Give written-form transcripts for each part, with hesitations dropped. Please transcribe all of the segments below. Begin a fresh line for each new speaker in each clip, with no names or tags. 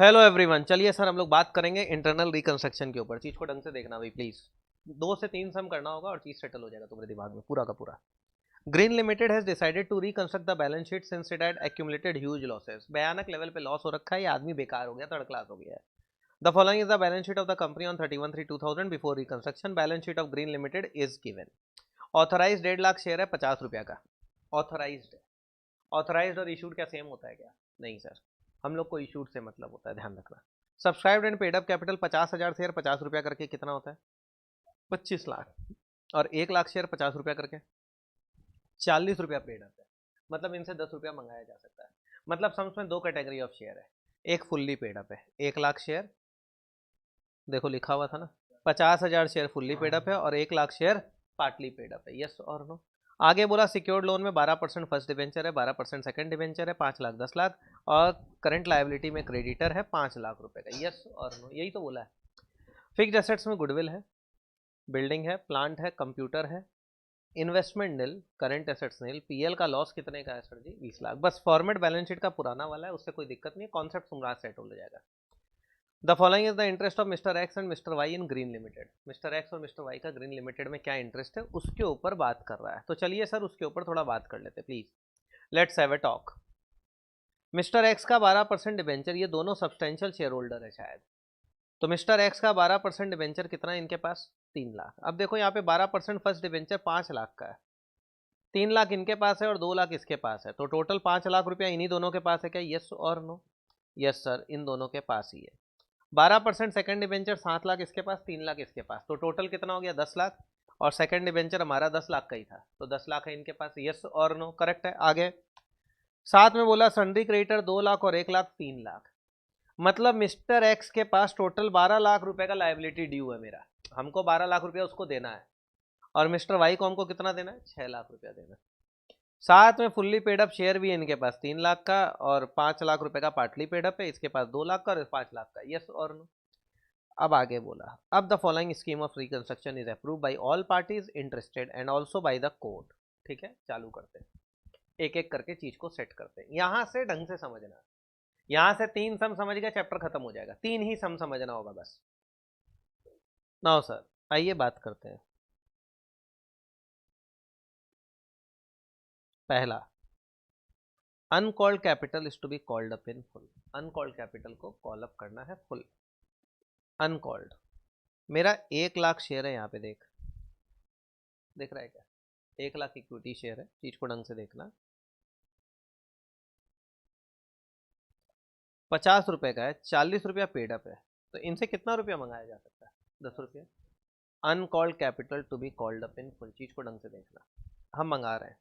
Hello everyone, चलिए sir हम लोग बात करेंगे इंटरनल रिकंस्ट्रक्शन के ऊपर। चीज को ढंग से देखना भाई प्लीज। 2 से 3 सम करना होगा और चीज सेटल हो जाएगा तुम्हारे दिमाग में पूरा का पूरा। Green limited has decided to reconstruct the balance sheet since it had accumulated huge losses. भयानक लेवल पे लॉस हो रखा है, ये आदमी बेकार हो गया, थर्ड क्लास हो गया है। The following is the balance sheet of the company on 31/3/2000 before reconstruction. Balance sheet of Green limited is given. Authorise 1.5 lakh share है 50 रुपया का। ऑथराइज्ड है। ऑथराइज्ड और इशूड क्या सेम होता है क्या? नहीं सर, हम लोग को इशूड से मतलब होता है, ध्यान रखना। Subscribed and paid up capital 50,000 share 50 रुपया करके कितना होता है? 25 लाख। और 1 लाख शेयर 50 रुपया करके 40 रुपया पेड अप है। मतलब इनसे 10 रुपया मंगाया जा सकता है। मतलब समझ में दो कैटेगरी ऑफ शेयर है। एक फुल्ली पेड अप है, 1 लाख शेयर, देखो लिखा हुआ था ना, 50,000 शेयर फुल्ली पेड अप है और 1 lakh share partly paid up है। यस और नो? आगे बोला सिक्योर्ड लोन में 12% फर्स्ट डिवेंचर है, 12% सेकंड डिवेंचर है, 5 लाख 10 लाख और करंट लायबिलिटी में क्रेडिटर है 5 लाख रुपए का। यस और नो? यही तो बोला है। फिक्स्ड एसेट्स में गुडविल है, बिल्डिंग है, प्लांट है, कंप्यूटर है, इन्वेस्टमेंट नील, करंट एसेट्स नील। पीएल का लॉस कितने का है सर जी? 20 लाख। बस फॉर्मेट बैलेंस शीट का पुराना वाला है, उससे कोई दिक्कत नहीं है, कॉन्सेप्ट तुम्हारा सेट हो जाएगा। The following is the interest of mister X and mister Y in Green limited. Mister X और मिस्टर वाई का ग्रीन लिमिटेड में क्या इंटरेस्ट है उसके ऊपर बात कर रहा है। तो चलिए सर उसके ऊपर थोड़ा बात कर लेते please. Let's have a talk. Mister x का 12% डिबेंचर, ये दोनों सब्सटेंशियल शेयर होल्डर है शायद। तो मिस्टर एक्स का 12% डिबेंचर कितना है इनके पास? 3 लाख। अब देखो यहाँ पे 12% फर्स्ट डिबेंचर 5 लाख का है, 3 लाख इनके पास है और 2 लाख इसके पास है, तो टोटल 5 लाख रुपया इन्हीं दोनों के पास है क्या? यस और नो? यस सर, इन दोनों के पास ही है। 12% सेकंड डिबेंचर 7 लाख इसके पास, 3 लाख इसके पास, तो टोटल कितना हो गया? 10 लाख। और सेकंड डिबेंचर हमारा 10 लाख का ही था, तो 10 लाख है इनके पास। यस और नो? करेक्ट है। आगे साथ में बोला सन्ड्री क्रेडिटर 2 लाख और 1 लाख 3 लाख। मतलब मिस्टर एक्स के पास टोटल 12 लाख रुपए का लाइबिलिटी ड्यू है मेरा, हमको 12 लाख रुपया उसको देना है। और मिस्टर वाई को हमको कितना देना है? 6 लाख रुपया देना है। साथ में फुल्ली पेड अप शेयर भी है इनके पास 3 लाख का, और 5 लाख रुपए का पार्टली पेड अप है, इसके पास 2 लाख का और 5 लाख का। यस और नो? अब आगे बोला, अब the following scheme of reconstruction is approve by all parties interested and also by the court. ठीक है, चालू करते हैं, एक एक करके चीज को सेट करते हैं। यहां से ढंग से समझना। यहां से 3 सम समझ गए, चैप्टर खत्म हो जाएगा। 3 ही सम समझना होगा बस। नाउ सर आइए बात करते हैं। पहला, uncalled capital is to be called up in full. Uncalled capital को कॉल अप करना है फुल। अनकॉल्ड मेरा 1 लाख शेयर है, यहाँ पे देख, देख रहा है क्या? 1 लाख इक्विटी शेयर है, चीज को ढंग से देखना। 50 रुपए का है, 40 रुपया पेड अप है, तो इनसे कितना रुपया मंगाया जा सकता है? 10 रुपया। Uncalled capital to be called up in full, चीज को ढंग से देखना। हम मंगा रहे हैं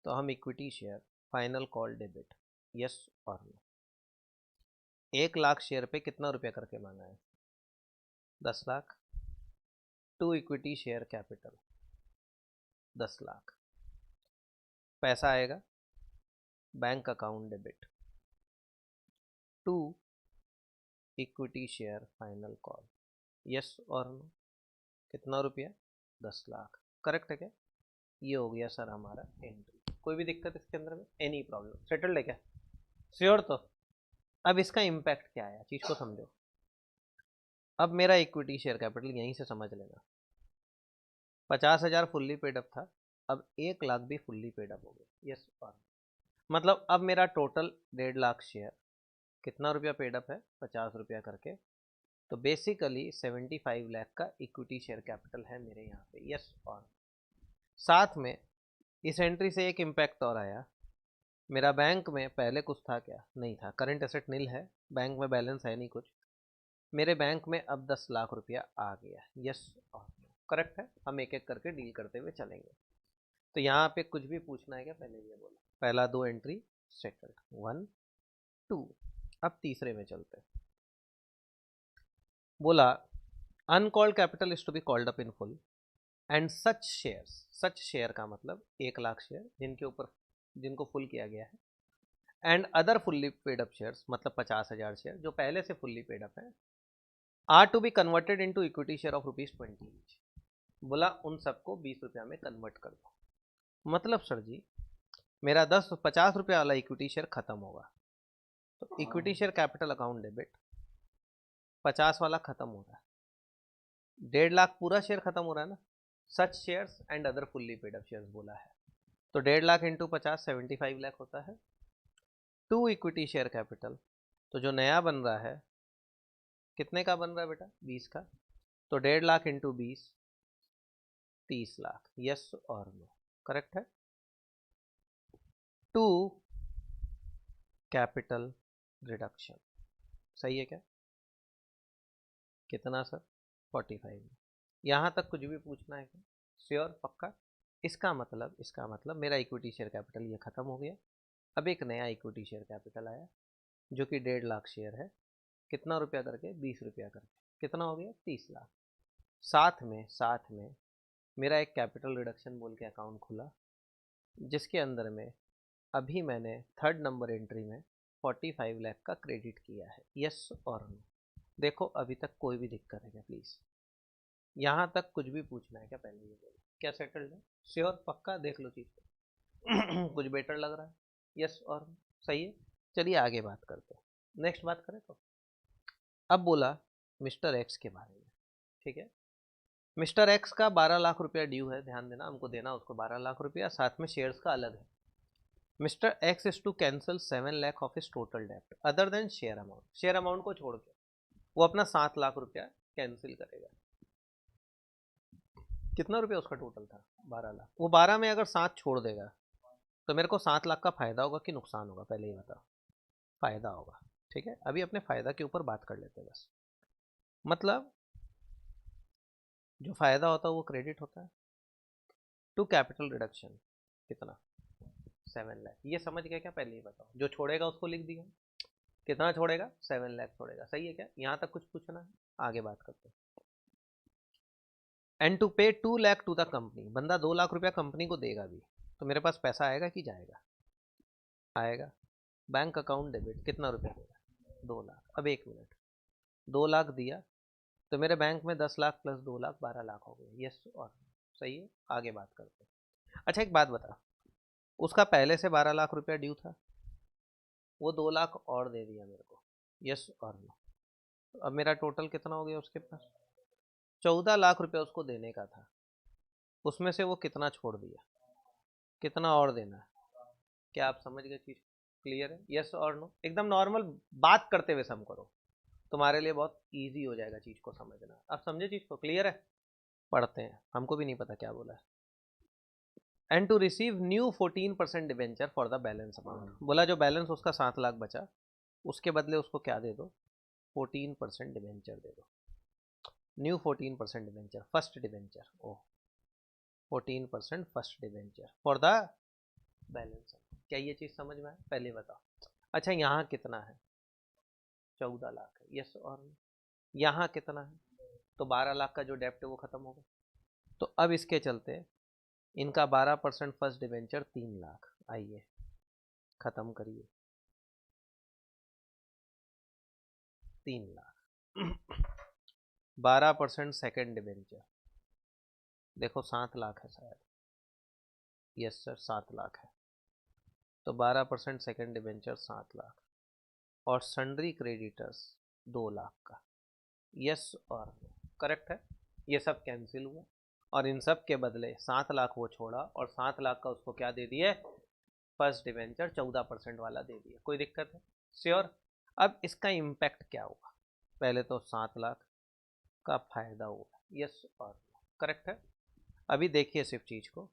तो हम equity share final call debit. Yes और नो? 1 लाख शेयर पे कितना रुपया करके मांगा है? 10 lakh. To equity share capital 10 lakh. पैसा आएगा bank account debit to equity share final call. Yes और नो? कितना रुपया? 10 लाख। करेक्ट है क्या? ये हो गया सर हमारा एंट्री। कोई भी दिक्कत इसके अंदर में? Any problem? सेटल्ड है क्या? श्योर तो? अब इसका इम्पैक्ट क्या है चीज को समझो। अब मेरा इक्विटी शेयर कैपिटल यहीं से समझ लेना। 50,000 फुल्ली पेड अप था, अब 1 लाख भी फुल्ली पेड अप हो गया। यस और? मतलब अब मेरा टोटल 1.5 लाख शेयर, कितना रुपया पेड अप है? 50 रुपया करके, तो बेसिकली 75 लाख का इक्विटी शेयर कैपिटल है मेरे यहाँ पे। यस और? साथ में इस एंट्री से एक इम्पैक्ट और आया, मेरा बैंक में पहले कुछ था क्या? नहीं था, करंट एसेट नील है, बैंक में बैलेंस है नहीं कुछ। मेरे बैंक में अब 10 लाख रुपया आ गया। यस और? करेक्ट है। हम एक एक करके डील करते हुए चलेंगे। तो यहाँ पे कुछ भी पूछना है क्या? पहले ये बोला, पहला 2 एंट्री सेटल्ड, 1 2। अब तीसरे में चलते हैं। बोला uncalled capital is to be called up in full and such shares, such share का मतलब 1 लाख शेयर जिनके ऊपर जिनको फुल किया गया है, and other fully paid up shares मतलब 50,000 शेयर जो पहले से फुल्ली पेड अप है, are to be converted into equity share of ₹20 each. बोला उन सबको 20 रुपया में कन्वर्ट कर दो। मतलब सर जी मेरा 50 रुपया वाला इक्विटी शेयर खत्म होगा, तो equity share capital account debit 50 वाला खत्म हो रहा है, 1.5 लाख पूरा शेयर खत्म हो रहा है ना, such shares and other fully paid up shares बोला है, तो 1.5 लाख इंटू 50 75 लाख होता है। 2 इक्विटी शेयर कैपिटल, तो जो नया बन रहा है कितने का बन रहा है बेटा, 20 का, तो 1.5 लाख इंटू 20 30 लाख, यस और नो, करेक्ट है। 2 कैपिटल रिडक्शन, सही है क्या, कितना सर, 45 में। यहाँ तक कुछ भी पूछना है क्या, श्योर पक्का। इसका मतलब मेरा इक्विटी शेयर कैपिटल ये खत्म हो गया, अब एक नया इक्विटी शेयर कैपिटल आया जो कि 1.5 लाख शेयर है, कितना रुपया करके, 20 रुपया करके, कितना हो गया, 30 लाख। साथ में मेरा एक कैपिटल रिडक्शन बोल के अकाउंट खुला, जिसके अंदर में अभी मैंने 3rd नंबर एंट्री में 45 लाख का क्रेडिट किया है, यस और नो। देखो अभी तक कोई भी दिक्कत है क्या प्लीज, यहाँ तक कुछ भी पूछना है क्या, पहले ये बोलो, क्या सेटल्ड है, श्योर पक्का, देख लो चीज को कुछ बेटर लग रहा है, यस और नो, सही है। चलिए आगे बात करते हैं, नेक्स्ट बात करें तो अब बोला मिस्टर एक्स के बारे में, ठीक है। मिस्टर एक्स का 12 लाख रुपया ड्यू है, ध्यान देना, हमको देना उसको 12 लाख रुपया, साथ में शेयर्स का अलग है। Mister X is to cancel 7 lakh of his total डेप्ट अदर देन शेयर अमाउंट को छोड़ के वो अपना 7 लाख रुपया कैंसिल करेगा। कितना रुपया उसका टोटल था, 12 लाख, वो 12 में अगर 7 छोड़ देगा तो मेरे को 7 लाख का फायदा होगा कि नुकसान होगा, पहले ही बताओ, फायदा होगा, ठीक है। अभी अपने फायदा के ऊपर बात कर लेते हैं बस, मतलब जो फायदा होता है वो क्रेडिट होता है। टू कैपिटल रिडक्शन कितना, 7 लाख, ये समझ गए क्या, पहले ही बताओ, जो छोड़ेगा उसको लिख दिया, कितना छोड़ेगा, 7 लाख छोड़ेगा, सही है क्या, यहाँ तक कुछ पूछना है, आगे बात करते हैं। एंड टू पे 2 लाख टू द कंपनी, बंदा 2 लाख रुपया कंपनी को देगा भी, तो मेरे पास पैसा आएगा कि जाएगा, आएगा। बैंक अकाउंट डेबिट, कितना रुपया देगा, 2 लाख। अब 1 मिनट, 2 लाख दिया तो मेरे बैंक में 10 लाख प्लस 2 लाख 12 लाख हो गए, यस और सही है, आगे बात करते हैं। अच्छा एक बात बता, उसका पहले से 12 लाख रुपया ड्यू था, वो 2 लाख और दे दिया मेरे को, यस और नो। अब मेरा टोटल कितना हो गया उसके पास, 14 लाख रुपया उसको देने का था, उसमें से वो कितना छोड़ दिया, कितना और देना है, क्या आप समझ गए चीज, क्लियर है, यस और नो। एकदम नॉर्मल बात करते हुए सम करो, तुम्हारे लिए बहुत इजी हो जाएगा चीज को समझना, आप समझे चीज को, क्लियर है। पढ़ते हैं, हमको भी नहीं पता क्या बोला है। And to receive new 14% debenture for the balance amount, बोला जो बैलेंस उसका 7 लाख बचा उसके बदले उसको क्या दे दो, 14% डिवेंचर दे दो, न्यू 14% डिवेंचर, फर्स्ट डिवेंचर, ओ 14% first debenture for the balance. क्या ये चीज समझ में आए, पहले बताओ। अच्छा यहाँ कितना है, 14 लाख है, यस और नो। यहाँ कितना है, तो 12 लाख का जो डेप्ट है वो खत्म होगा, तो अब इसके चलते इनका 12% फर्स्ट डिवेंचर 3 लाख, आइए खत्म करिए, 3 लाख 12% सेकेंड डिवेंचर, देखो 7 लाख है शायद, यस सर 7 लाख है, तो 12% सेकेंड डिवेंचर 7 लाख, और सन्ड्री क्रेडिटर्स 2 लाख का, यस और नो, करेक्ट है। ये सब कैंसिल हुआ और इन सब के बदले 7 लाख वो छोड़ा और 7 लाख का उसको क्या दे दिए, फर्स्ट डिवेंचर 14% वाला दे दिया, कोई दिक्कत है, श्योर। अब इसका इम्पैक्ट क्या हुआ, पहले तो 7 लाख का फायदा हुआ, यस और नो, करेक्ट है। अभी देखिए सिर्फ चीज को,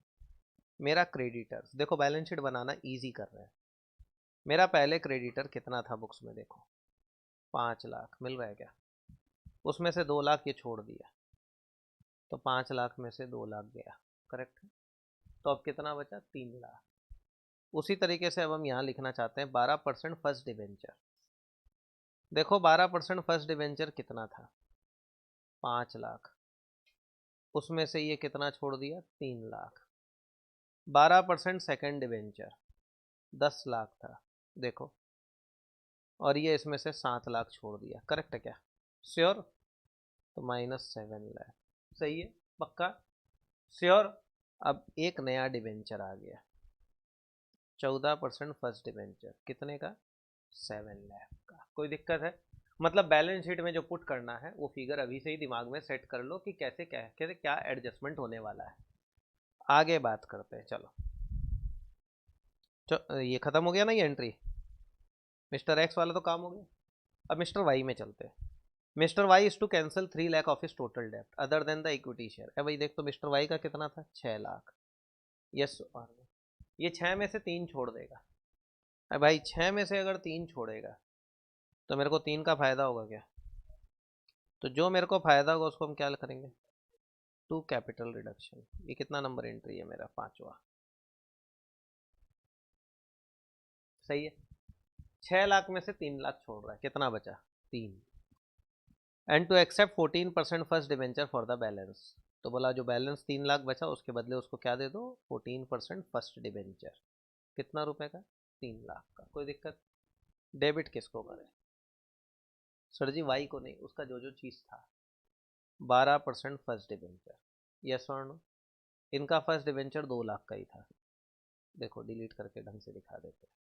मेरा क्रेडिटर्स, देखो बैलेंस शीट बनाना इजी कर रहे हैं, मेरा पहले क्रेडिटर कितना था बुक्स में, देखो 5 लाख मिल रहा है क्या, उसमें से 2 लाख ये छोड़ दिया, तो 5 लाख में से 2 लाख गया, करेक्ट है। तो अब कितना बचा, 3 लाख। उसी तरीके से अब हम यहाँ लिखना चाहते हैं 12% फर्स्ट डिवेंचर, देखो 12% फर्स्ट डिवेंचर कितना था, 5 लाख, उसमें से ये कितना छोड़ दिया, 3 लाख। 12% सेकेंड डिवेंचर 10 लाख था, देखो, और ये इसमें से 7 लाख छोड़ दिया, करेक्ट है क्या, श्योर, तो -7 लाख, सही है पक्का, श्योर। अब एक नया डिवेंचर आ गया, 14% फर्स्ट डिवेंचर, कितने का, 7 लाख का। कोई दिक्कत है? मतलब बैलेंस शीट में जो पुट करना है वो फिगर अभी से ही दिमाग में सेट कर लो कि कैसे कैसे क्या एडजस्टमेंट होने वाला है। आगे बात करते हैं, चलो। ये खत्म हो गया ना ये एंट्री, मिस्टर एक्स वाला तो काम हो गया। अब मिस्टर वाई में चलते हैं। Mister Y is to cancel 3 lakh of his total डेप्ट other than the equity share. है भाई, देख तो मिस्टर वाई का कितना था, 6 लाख। यस और नो। ये 6 में से 3 छोड़ देगा। अरे भाई 6 में से अगर 3 छोड़ेगा तो मेरे को 3 का फायदा होगा क्या? तो जो मेरे को फायदा होगा उसको हम क्या करेंगे, टू कैपिटल रिडक्शन। ये कितना नंबर एंट्री है मेरा, 5वां। सही है। 6 लाख में से 3 लाख छोड़ रहा है, कितना बचा, 3। And to accept 14% first debenture for the balance. तो बोला जो बैलेंस 3 लाख बचा उसके बदले उसको क्या दे दो, 14% फर्स्ट डिवेंचर। कितना रुपए का, 3 लाख का। कोई दिक्कत? डेबिट किसको करें? सर जी वाई को नहीं, उसका जो जो चीज़ था। 12% फर्स्ट डिवेंचर। यस और नो? इनका फर्स्ट डिवेंचर 2 लाख का ही था। देखो डिलीट करके ढंग से दिखा देते हैं।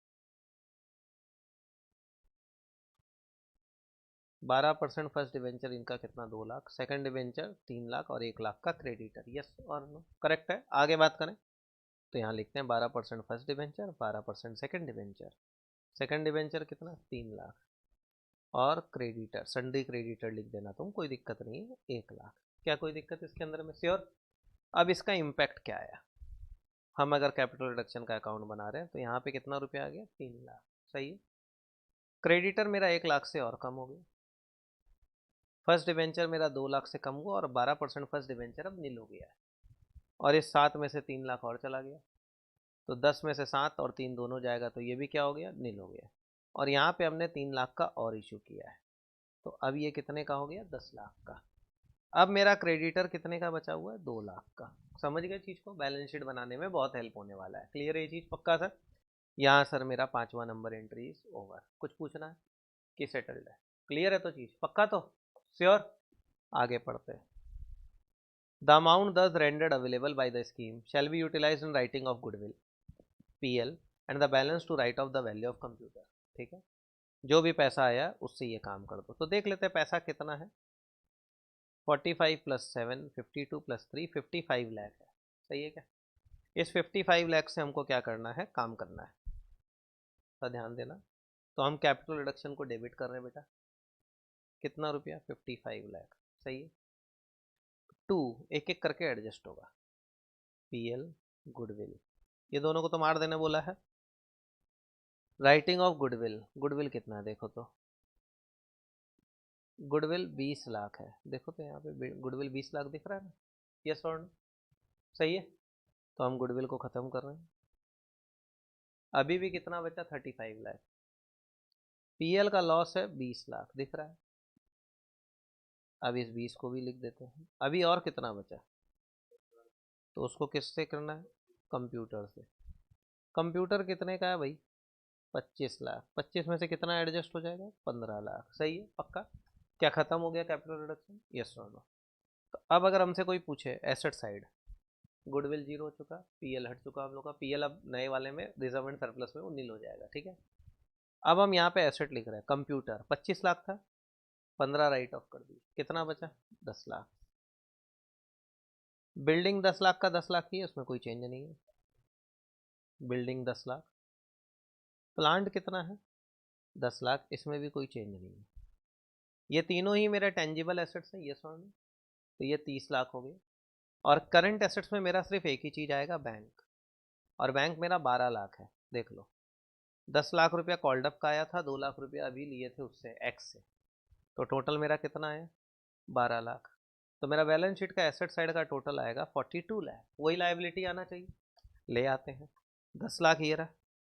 12% फर्स्ट डिवेंचर इनका कितना, 2 लाख। सेकंड डिवेंचर 3 लाख और 1 लाख का क्रेडिटर। यस और नो? करेक्ट है। आगे बात करें तो यहाँ लिखते हैं 12% first debenture, 12% second debenture. Second debenture कितना, 3 लाख। और क्रेडिटर, सन्डी क्रेडिटर लिख देना तुम, कोई दिक्कत नहीं है, 1 लाख। क्या कोई दिक्कत इसके अंदर में? श्योर। अब इसका इम्पैक्ट क्या आया, हम अगर कैपिटल रिडक्शन का अकाउंट बना रहे हैं तो यहाँ पे कितना रुपया आ गया, 3 लाख। सही है। क्रेडिटर मेरा 1 लाख से और कम हो गया। फर्स्ट डिवेंचर मेरा 2 लाख से कम हुआ और 12% फर्स्ट डिवेंचर अब नील हो गया है। और इस 7 में से 3 लाख और चला गया, तो 10 में से 7 और 3 दोनों जाएगा तो ये भी क्या हो गया, नील हो गया। और यहाँ पे हमने 3 लाख का और इशू किया है, तो अब ये कितने का हो गया, 10 लाख का। अब मेरा क्रेडिटर कितने का बचा हुआ है, 2 लाख का। समझ गए चीज़ को, बैलेंस शीट बनाने में बहुत हेल्प होने वाला है। क्लियर है ये चीज़, पक्का सर? यहाँ सर मेरा 5वां नंबर एंट्री इज ओवर। कुछ पूछना है कि सेटल्ड है? क्लियर है तो चीज़ पक्का, तो श्योर। आगे पढ़ते हैं। The amount thus rendered available by the scheme shall be utilised in writing off goodwill PL and the balance to write off the value of computer. ठीक है, जो भी पैसा आया उससे ये काम कर दो। तो देख लेते हैं पैसा कितना है। 45 प्लस 7 52 प्लस 3 55 लाख है। सही है क्या? इस 55 लाख से हमको क्या करना है, काम करना है। तो ध्यान देना, तो हम कैपिटल रिडक्शन को डेबिट कर रहे हैं बेटा। कितना रुपया, 55 लाख। सही है। टू एक एक करके एडजस्ट होगा। पीएल गुडविल, ये दोनों को तो मार देने बोला है। राइटिंग ऑफ गुडविल, गुडविल कितना है देखो तो, गुडविल 20 लाख है। देखो तो यहाँ पे गुडविल 20 लाख दिख रहा है ना, यस और नो? सही है। तो हम गुडविल को ख़त्म कर रहे हैं। अभी भी कितना बचा, 35 लाख। पीएल का लॉस है 20 लाख, दिख रहा है। अब इस 20 को भी लिख देते हैं। अभी और कितना बचा, तो उसको किससे करना है, कंप्यूटर से। कंप्यूटर कितने का है भाई, 25 लाख। 25 में से कितना एडजस्ट हो जाएगा, 15 लाख। सही है, पक्का? क्या खत्म हो गया कैपिटल रिडक्शन, यस और नो? तो अब अगर हमसे कोई पूछे एसेट साइड, गुडविल जीरो हो चुका, पीएल हट चुका हम लोग का। पीएल अब नए वाले में रिजर्व एंड सरप्लस में वो नील हो जाएगा। ठीक है। अब हम यहाँ पे एसेट लिख रहे हैं, कंप्यूटर 25 लाख था, 15 राइट ऑफ कर दी, कितना बचा, 10 लाख। बिल्डिंग 10 लाख का 10 लाख की है, उसमें कोई चेंज नहीं है। बिल्डिंग 10 लाख। प्लांट कितना है, 10 लाख, इसमें भी कोई चेंज नहीं है। ये तीनों ही मेरे टेंजिबल एसेट्स हैं, यस और नो? तो ये 30 लाख हो गए। और करंट एसेट्स में मेरा सिर्फ एक ही चीज़ आएगा, बैंक। और बैंक मेरा 12 लाख है, देख लो। 10 लाख रुपया कॉल्डअप का आया था, 2 लाख रुपया अभी लिए थे उससे, एक्स से। तो टोटल मेरा कितना है, 12 लाख। तो मेरा बैलेंस शीट का एसेट साइड का टोटल आएगा 42 लाख। वही लाइबिलिटी आना चाहिए, ले आते हैं। 10 लाख ये रहा,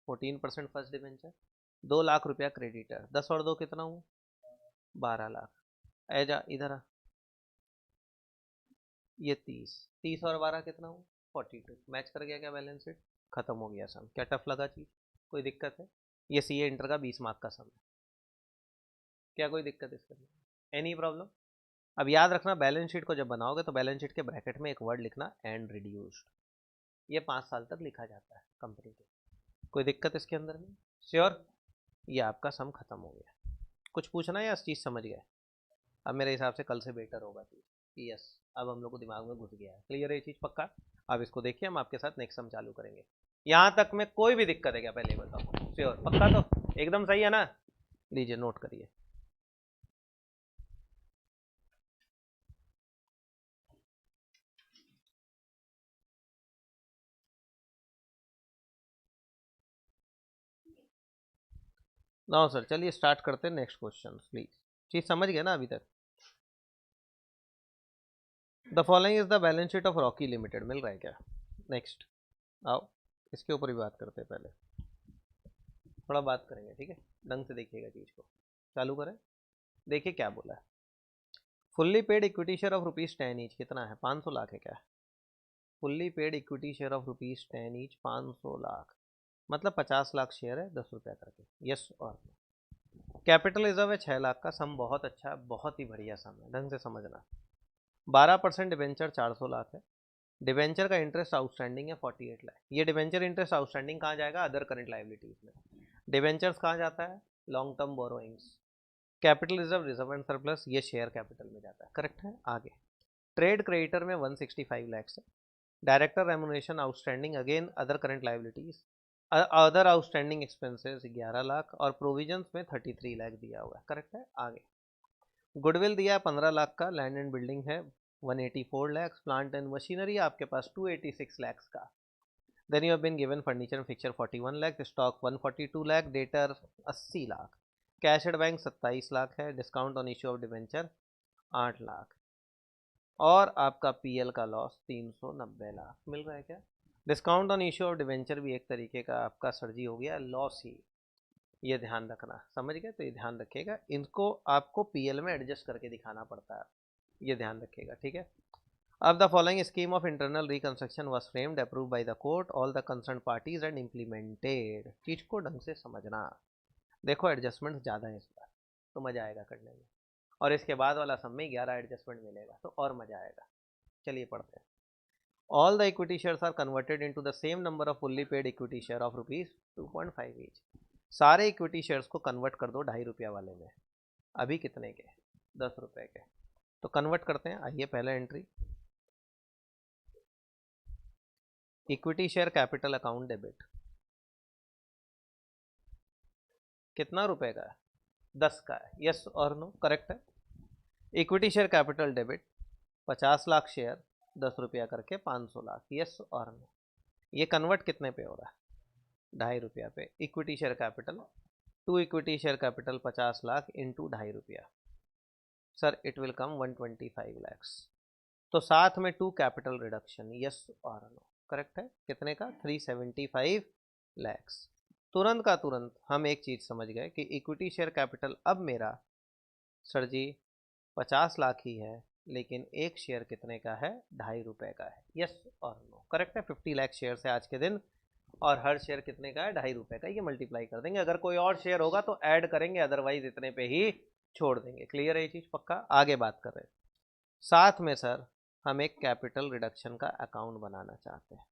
14% फर्स्ट डिवेंचर, 2 लाख रुपया क्रेडिटर। 10 और 2 कितना हुआ, 12 लाख। ऐजा इधर आ, ये 30, 30 और 12 कितना हुआ, 42। मैच कर गया क्या बैलेंस शीट, खत्म हो गया सम। क्या टफ लगा चीज, कोई दिक्कत है? ये सीए इंटर का 20 मार्क का सम है। क्या कोई दिक्कत इसके अंदर, एनी प्रॉब्लम? अब याद रखना, बैलेंस शीट को जब बनाओगे तो बैलेंस शीट के ब्रैकेट में एक वर्ड लिखना, एंड रिड्यूस्ड। ये 5 साल तक लिखा जाता है कंपनी के। कोई दिक्कत इसके अंदर में, श्योर? ये आपका सम खत्म हो गया। कुछ पूछना है या चीज़ समझ गए? अब मेरे हिसाब से कल से बेटर होगा चीज़। यस, अब हम लोग को दिमाग में घुस गया है। क्लियर है ये चीज़ पक्का? अब इसको देखिए, हम आपके साथ नेक्स्ट सम चालू करेंगे। यहाँ तक में कोई भी दिक्कत है क्या, पहले बताओ? श्योर पक्का? तो एकदम सही है ना? लीजिए नोट करिए। नो सर, चलिए स्टार्ट करते हैं नेक्स्ट क्वेश्चन प्लीज। चीज समझ गए ना अभी तक? The following is the balance sheet of Rocky limited. मिल रहा है क्या? नेक्स्ट आओ, इसके ऊपर भी बात करते हैं। पहले थोड़ा बात करेंगे, ठीक है? ढंग से देखिएगा चीज को। चालू करें, देखिए क्या बोला है। Fully paid equity share of ₹10 each कितना है? 500 लाख है क्या? Fully paid equity share of ₹10 each 500 lakh, मतलब 50 लाख शेयर है, 10 रुपया करके। यस और कैपिटल रिजर्व है 6 लाख का। सम बहुत अच्छा है, बहुत ही बढ़िया सम है, ढंग से समझना। 12% डिवेंचर 400 लाख है। डिवेंचर का इंटरेस्ट आउटस्टैंडिंग है 48 लाख। ये डिवेंचर इंटरेस्ट आउटस्टैंडिंग कहाँ जाएगा? अदर करंट लाइबिलिटीज में। डिवेंचर्स कहाँ जाता है? Long term borrowings. Capital reserve, reserve and surplus, ये शेयर कैपिटल में जाता है। करेक्ट है? आगे ट्रेड क्रेडिटर में 165 लैक्स है। Director remuneration outstanding, again other current liabilities. Other outstanding expenses 11 lakh और प्रोविजंस में 33 लाख दिया हुआ है। करेक्ट है? आगे गुडविल दिया है 15 लाख का। लैंड एंड बिल्डिंग है 184 लैक्स। प्लांट एंड मशीनरी आपके पास 286 लैक्स का। Then you have been given furniture and fixture 41 lakh, stock 142 lakh, debtor 80 lakh, cash at bank 27 lakh है, discount on issue of debenture 8 lakh, और आपका पीएल का लॉस 390 लाख। मिल रहा है क्या? Discount on issue of debenture भी एक तरीके का आपका सर्जी हो गया लॉस ही, ये ध्यान रखना। समझ गए? तो ये ध्यान रखिएगा, इनको आपको पीएल में एडजस्ट करके दिखाना पड़ता है, ये ध्यान रखिएगा, ठीक है? अब the following scheme of internal reconstruction was framed approve by the court all the concern parties and implemented. चीज को ढंग से समझना। देखो एडजस्टमेंट ज़्यादा है इस बार, तो मज़ा आएगा करने में। और इसके बाद वाला सब में 11 एडजस्टमेंट मिलेगा, तो और मज़ा आएगा। चलिए पढ़ते हैं। All the equity shares are converted into the same number of fully paid equity share of ₹2.5 each. सारे इक्विटी शेयर्स को कन्वर्ट कर दो ₹2.5 वाले में। अभी कितने के? 10 रुपए के। तो कन्वर्ट करते हैं। आइए पहला entry, equity share capital account debit. कितना रुपए का है? 10 का है। यस और नो? करेक्ट है। Equity share capital debit 50 lakh share 10 रुपया करके 500 लाख। यस और नो? ये कन्वर्ट कितने पे हो रहा है? ₹2.5 पे। Equity share capital, to equity share capital 50 lakh into ₹2.5। Sir it will come 125 lakhs. तो साथ में 2 कैपिटल रिडक्शन। यस और नो? करेक्ट है। कितने का? 375 लैक्स। तुरंत का तुरंत हम एक चीज समझ गए कि इक्विटी शेयर कैपिटल अब मेरा सर जी 50 लाख ही है, लेकिन एक शेयर कितने का है? ₹2.5 का है। यस और नो? करेक्ट है। 50 लाख शेयर है आज के दिन, और हर शेयर कितने का है? ₹2.5 का। ये मल्टीप्लाई कर देंगे, अगर कोई और शेयर होगा तो ऐड करेंगे, अदरवाइज इतने पे ही छोड़ देंगे। क्लियर है ये चीज पक्का? आगे बात कर रहे हैं। साथ में सर हम एक कैपिटल रिडक्शन का अकाउंट बनाना चाहते हैं।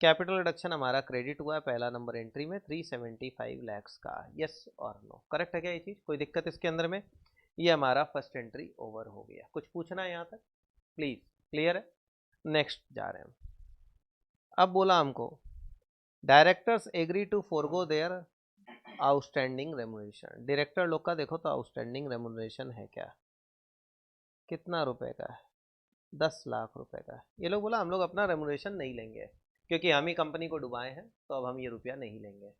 कैपिटल रिडक्शन हमारा क्रेडिट हुआ है पहला नंबर एंट्री में 375 लैक्स का। यस और नो? करेक्ट है क्या ये चीज? कोई दिक्कत इसके अंदर में? ये हमारा फर्स्ट एंट्री ओवर हो गया। कुछ पूछना है यहाँ तक प्लीज? क्लियर है? नेक्स्ट जा रहे हैं हम। अब बोला हमको directors agree to forgo their outstanding remuneration. Director लोग का देखो तो आउटस्टैंडिंग रेमुनरेशन है क्या? कितना रुपए का है? 10 लाख रुपए का है। ये लोग बोला हम लोग अपना रेमुनरेशन नहीं लेंगे, क्योंकि हम ही कंपनी को डुबाए हैं, तो अब हम ये रुपया नहीं लेंगे।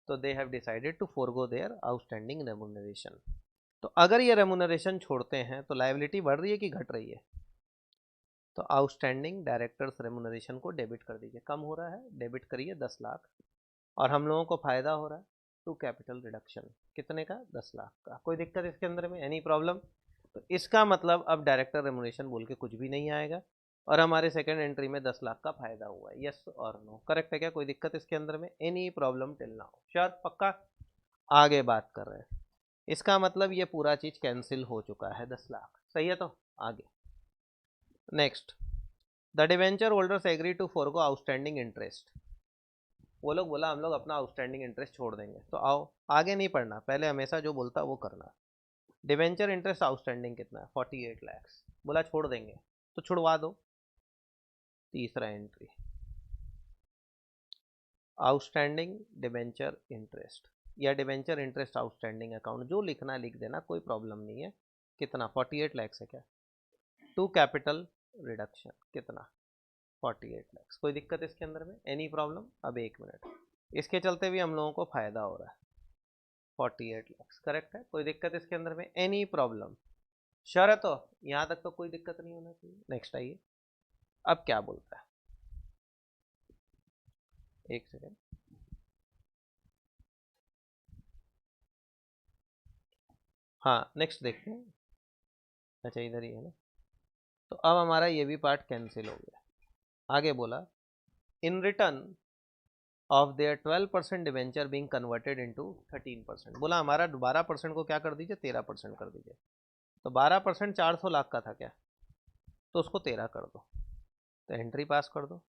तो they have decided to forgo their outstanding remuneration. तो अगर ये रेमुनरेशन छोड़ते हैं तो लायबिलिटी बढ़ रही है कि घट रही है? तो आउटस्टैंडिंग डायरेक्टर्स रेमुनरेशन को डेबिट कर दीजिए। कम हो रहा है, डेबिट करिए 10 लाख, और हम लोगों को फायदा हो रहा है टू कैपिटल रिडक्शन। कितने का? 10 लाख का। कोई दिक्कत इसके अंदर में? Any problem? तो इसका मतलब अब डायरेक्टर रेमुनरेशन बोल के कुछ भी नहीं आएगा, और हमारे सेकंड एंट्री में 10 लाख का फायदा हुआ है। यस और नो? करेक्ट है क्या? कोई दिक्कत इसके अंदर में? Any problem till now? Sure पक्का? आगे बात कर रहे हैं। इसका मतलब ये पूरा चीज कैंसिल हो चुका है 10 लाख। सही है? तो आगे next, the debenture holders agree to forgo outstanding interest. वो लोग बोला हम लोग अपना आउटस्टैंडिंग इंटरेस्ट छोड़ देंगे। तो आओ, आगे नहीं पढ़ना, पहले हमेशा जो बोलता वो करना। डिवेंचर इंटरेस्ट आउटस्टैंडिंग कितना है? 48 लैक्स। बोला छोड़ देंगे, तो छुड़वा दो। तीसरा एंट्री, आउटस्टैंडिंग डिवेंचर इंटरेस्ट या डिवेंचर इंटरेस्ट आउटस्टैंडिंग अकाउंट, जो लिखना लिख देना, कोई प्रॉब्लम नहीं है। कितना? 48 लैक्स है क्या? टू कैपिटल रिडक्शन कितना? 48 लैक्स। कोई दिक्कत इसके अंदर में? Any problem? अब एक मिनट, इसके चलते भी हम लोगों को फायदा हो रहा है। 48 लैक्स करेक्ट है, कोई दिक्कत इसके अंदर में? Any problem? श्योर है? तो यहाँ तक तो कोई दिक्कत नहीं होना चाहिए। नेक्स्ट आइए, अब क्या बोलता है, एक सेकेंड। हाँ नेक्स्ट देखते हैं। अच्छा इधर ही है ना, तो अब हमारा ये भी पार्ट कैंसिल हो गया। आगे बोला, in return of their 12% debenture being converted into 13%। बोला हमारा 12% को क्या कर दीजिए? 13% कर दीजिए। तो 12% 400 लाख का था क्या? तो उसको 13 कर दो, तो एंट्री पास कर दो।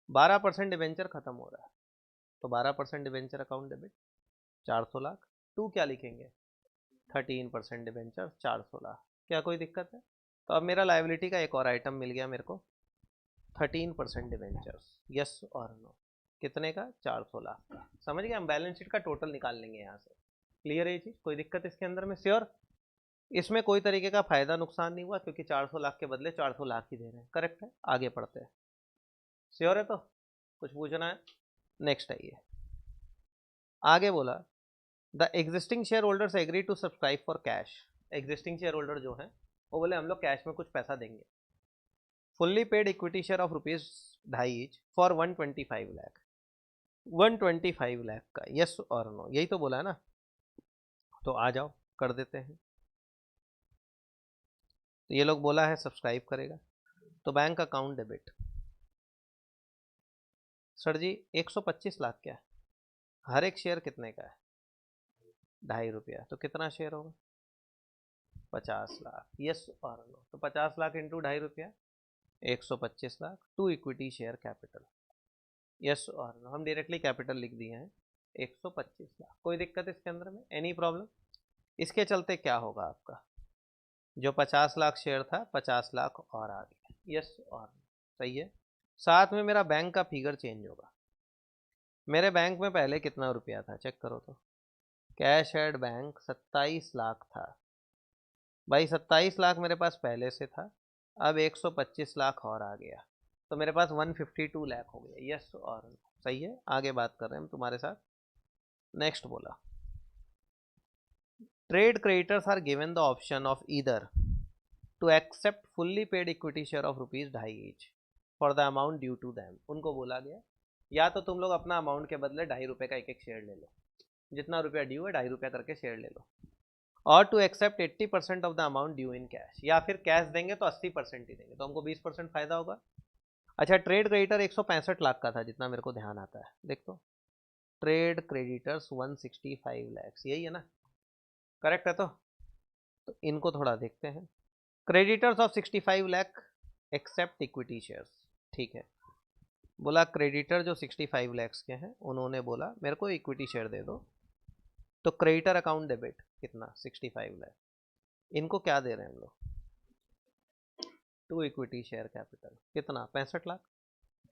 12% डिवेंचर खत्म हो रहा है, तो 12% debenture account debit 400 lakh. To क्या लिखेंगे? 13% डिवेंचर 400 लाख। क्या कोई दिक्कत है? तो अब मेरा लाइबिलिटी का एक और आइटम मिल गया मेरे को, 13% डिवेंचर्स, यस और नो। कितने का? 400 लाख का। समझ गए? हम बैलेंस शीट का टोटल निकाल लेंगे यहाँ से। क्लियर है ये चीज? कोई दिक्कत इसके अंदर में? श्योर? इसमें कोई तरीके का फायदा नुकसान नहीं हुआ, क्योंकि 400 लाख के बदले 400 लाख ही दे रहे हैं। करेक्ट है? आगे पढ़ते हैं। श्योर है? तो कुछ पूछना है? नेक्स्ट आइए, आगे बोला, the existing share holders agree to subscribe for cash. Existing share holder जो है वो बोले हम लोग कैश में कुछ पैसा देंगे। Fully paid equity share of rupees 2.5 each for 125 lakh. 125 lakh का, यस और नो? यही तो बोला है ना, तो आ जाओ कर देते हैं। तो ये लोग बोला है सब्सक्राइब करेगा, तो बैंक अकाउंट डेबिट। सर जी 125 लाख क्या है? हर एक शेयर कितने का है? 2.5 रुपया, तो कितना शेयर होगा? 50 लाख, यस और नो? तो 50 लाख इंटू 2.5 रुपया, 125 lakh. To equity share capital, yes और नो? हम डायरेक्टली कैपिटल लिख दिए हैं 125 लाख। कोई दिक्कत इसके अंदर में? Any problem? इसके चलते क्या होगा आपका, जो 50 लाख शेयर था 50 लाख और आ गया, यस और नो? सही है। साथ में मेरा बैंक का फिगर चेंज होगा। मेरे बैंक में पहले कितना रुपया था चेक करो तो, कैश एट बैंक 27 लाख था। भाई 27 लाख मेरे पास पहले से था, अब 125 लाख और आ गया, तो मेरे पास 152 लाख हो गया, यस और नो? सही है। आगे बात कर रहे हैं हम तुम्हारे साथ। नेक्स्ट बोला, trade creditors are given the option of either to accept fully paid equity share of rupees 2.5 each for the amount due to them. उनको बोला गया या तो तुम लोग अपना अमाउंट के बदले 2.5 रुपये का एक एक शेयर ले लो, जितना रुपया ड्यू है 2.5 रुपया करके शेयर ले लो, और to accept 80% of the amount due in cash, या फिर कैश देंगे तो 80% ही देंगे, तो हमको 20% फायदा होगा। अच्छा, ट्रेड क्रेडिटर 165 लाख का था जितना मेरे को ध्यान आता है, देख तो ट्रेड क्रेडिटर्स 165 लैक्स, यही है ना? करेक्ट है? तो इनको थोड़ा देखते हैं। Creditors of 65 lakh accept equity shares, ठीक है। बोला क्रेडिटर जो 65 लैक्स के हैं उन्होंने बोला मेरे को इक्विटी शेयर दे दो, तो क्रेडिटर अकाउंट डेबिट कितना? 65 लाख। इनको क्या दे रहे हैं हम लोग? टू इक्विटी शेयर कैपिटल कितना? 65 लाख।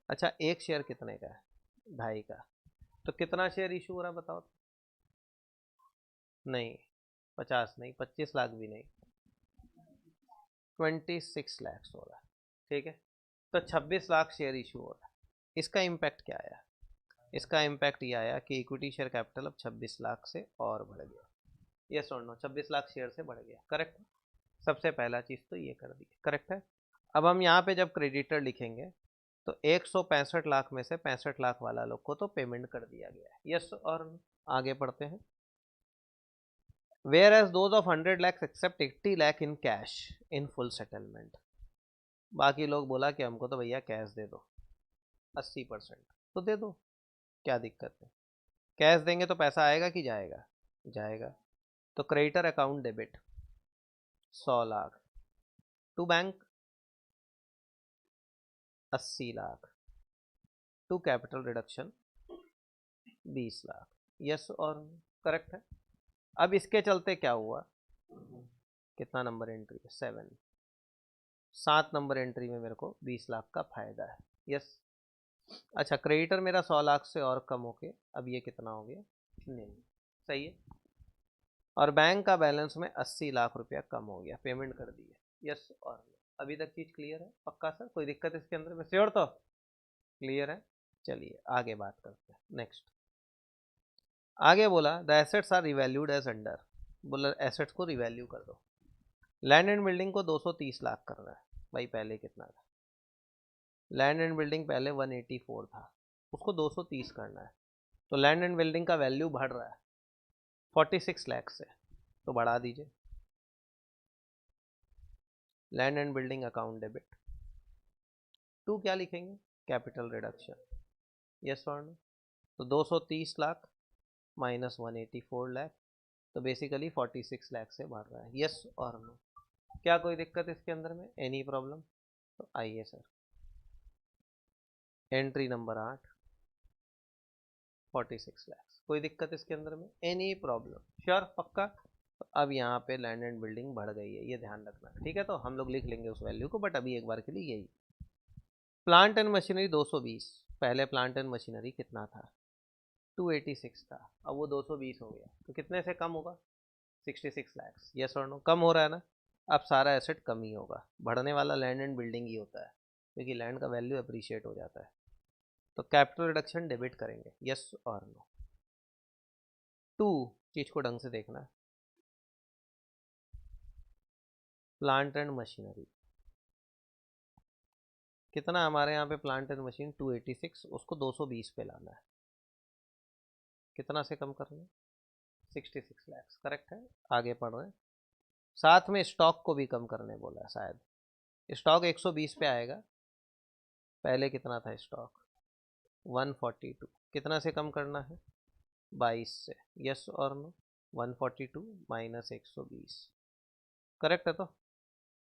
अच्छा एक शेयर कितने का है? 2.5 का। तो कितना शेयर इशू हो रहा बताओ तो? नहीं 50 नहीं, 25 लाख भी नहीं, 26 लैक्स हो रहा है, ठीक है। तो 26 लाख शेयर इशू हो रहा है। इसका इम्पैक्ट क्या आया? इसका इम्पैक्ट ये आया कि इक्विटी शेयर कैपिटल अब 26 लाख से और बढ़ गया, ये सुन लो 26 लाख शेयर से बढ़ गया। करेक्ट है? सबसे पहला चीज़ तो ये कर दी, करेक्ट है। अब हम यहाँ पे जब क्रेडिटर लिखेंगे तो 165 लाख में से 65 लाख वाला लोग को तो पेमेंट कर दिया गया है, यस और no? आगे पढ़ते हैं। Whereas those of 100 lakhs accept 80 lakh in cash in full settlement. बाकी लोग बोला कि हमको तो भैया कैश दे दो 80%, तो दे दो, क्या दिक्कत है? कैश देंगे तो पैसा आएगा कि जाएगा? जाएगा। तो creditor account debit 100 lakh to bank 80 lakh to capital reduction 20 lakh, yes और करेक्ट है। अब इसके चलते क्या हुआ, कितना नंबर एंट्री है, 7, 7 नंबर एंट्री में मेरे को 20 लाख का फायदा है, यस। अच्छा, क्रेडिटर मेरा 100 लाख से और कम होके अब ये कितना हो गया, नहीं, सही है। और बैंक का बैलेंस में 80 लाख रुपया कम हो गया, पेमेंट कर दी है, यस और नो। अभी तक चीज क्लियर है, पक्का सर, कोई दिक्कत इसके अंदर में, श्योर तो क्लियर है। चलिए आगे बात करते हैं, नेक्स्ट। आगे बोला the assets are revalued as under, बोला एसेट्स को रिवैल्यू कर दो। लैंड एंड बिल्डिंग को 230 लाख करना है, भाई पहले कितना था, लैंड एंड बिल्डिंग पहले 184 था, उसको 230 करना है। तो लैंड एंड बिल्डिंग का वैल्यू बढ़ रहा है 46 लाख से, तो बढ़ा दीजिए। Land and building account debit, to क्या लिखेंगे, कैपिटल रिडक्शन, यस और नो। तो 230 लाख माइनस 184 लाख, तो बेसिकली 46 लाख से बढ़ रहा है, यस और नो। क्या कोई दिक्कत इसके अंदर में, एनी प्रॉब्लम? तो आइए सर, एंट्री नंबर 8, 46 लाख, कोई दिक्कत इसके अंदर में, एनी प्रॉब्लम, श्योर पक्का। तो अब यहाँ पे लैंड एंड बिल्डिंग बढ़ गई है, ये ध्यान रखना, ठीक है। तो हम लोग लिख लेंगे उस वैल्यू को, बट अभी एक बार के लिए यही। प्लांट एंड मशीनरी 220, पहले प्लांट एंड मशीनरी कितना था, 286 था, अब वो 220 हो गया, तो कितने से कम होगा, 66 लाख, यस और नो। कम हो रहा है ना, अब सारा एसेट कम ही होगा, बढ़ने वाला लैंड एंड बिल्डिंग ही होता है, क्योंकि लैंड का वैल्यू अप्रिशिएट हो जाता है। तो कैपिटल रिडक्शन डेबिट करेंगे, यस और नो। 2 चीज को ढंग से देखना, प्लांट एंड मशीनरी कितना हमारे यहाँ पे, प्लांट एंड मशीन 286, उसको 220 पे लाना है, कितना से कम करना है, 66 लाख, करेक्ट है। आगे पढ़ रहे हैं, साथ में स्टॉक को भी कम करने बोला है शायद, स्टॉक 120 पे आएगा, पहले कितना था स्टॉक, 142, कितना से कम करना है, 22 से, यस और नो। 142 माइनस 120, करेक्ट है। तो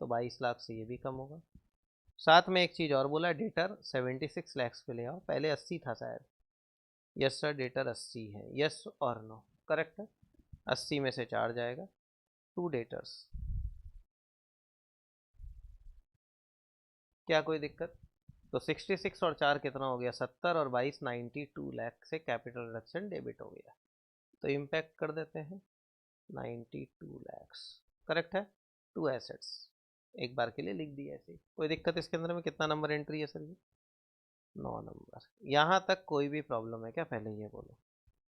22 लाख से ये भी कम होगा। साथ में एक चीज और बोला, डेटर 76 लाख पे ले आओ, पहले 80 था शायद, यस सर, डेटर 80 है, यस और नो, करेक्ट है। 80 में से 4 जाएगा, 2 डेटर्स, क्या कोई दिक्कत? तो 66 और 4 कितना हो गया, 70, और 22 92 लाख से कैपिटल रिडक्शन डेबिट हो गया, तो इम्पैक्ट कर देते हैं 92 लैक्स, करेक्ट है। 2 एसेट्स एक बार के लिए लिख दिया ऐसे, कोई दिक्कत इसके अंदर में, कितना नंबर एंट्री है सर ये, 9 नंबर। यहाँ तक कोई भी प्रॉब्लम है क्या, पहले ये बोलो।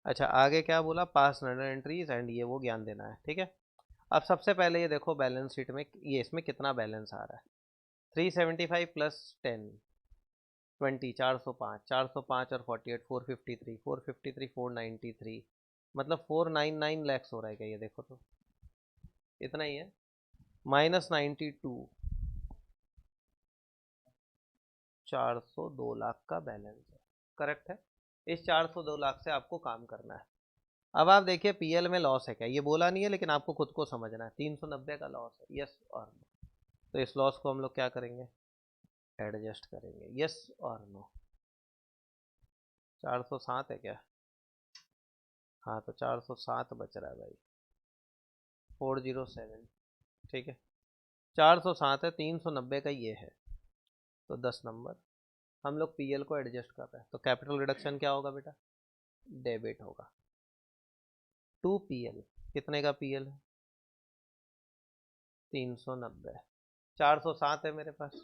अच्छा, आगे क्या बोला, पास नंबर एंट्रीज एंड ये वो ज्ञान देना है, ठीक है। अब सबसे पहले ये देखो बैलेंस शीट में, ये इसमें कितना बैलेंस आ रहा है, 375 प्लस 10 20, 405, 405 और 48, 453, 453, 493, मतलब 499 लैक्स हो रहा है क्या, ये देखो तो इतना ही है, माइनस 92, 402 लाख का बैलेंस है, करेक्ट है। इस 402 लाख से आपको काम करना है। अब आप देखिए पीएल में लॉस है क्या, ये बोला नहीं है, लेकिन आपको खुद को समझना है, 390 का लॉस है, यस और नो। तो इस लॉस को हम लोग क्या करेंगे, एडजस्ट करेंगे, यस और नो। 407 है क्या, हाँ, तो 407 बच रहा है भाई, 407, ठीक है। 407 है, 390 का ये है, तो 10 नंबर। हम लोग पीएल को एडजस्ट कर रहे हैं, तो कैपिटल रिडक्शन क्या होगा बेटा, डेबिट होगा। 2 पीएल, कितने का पीएल है, 390, 407 है मेरे पास,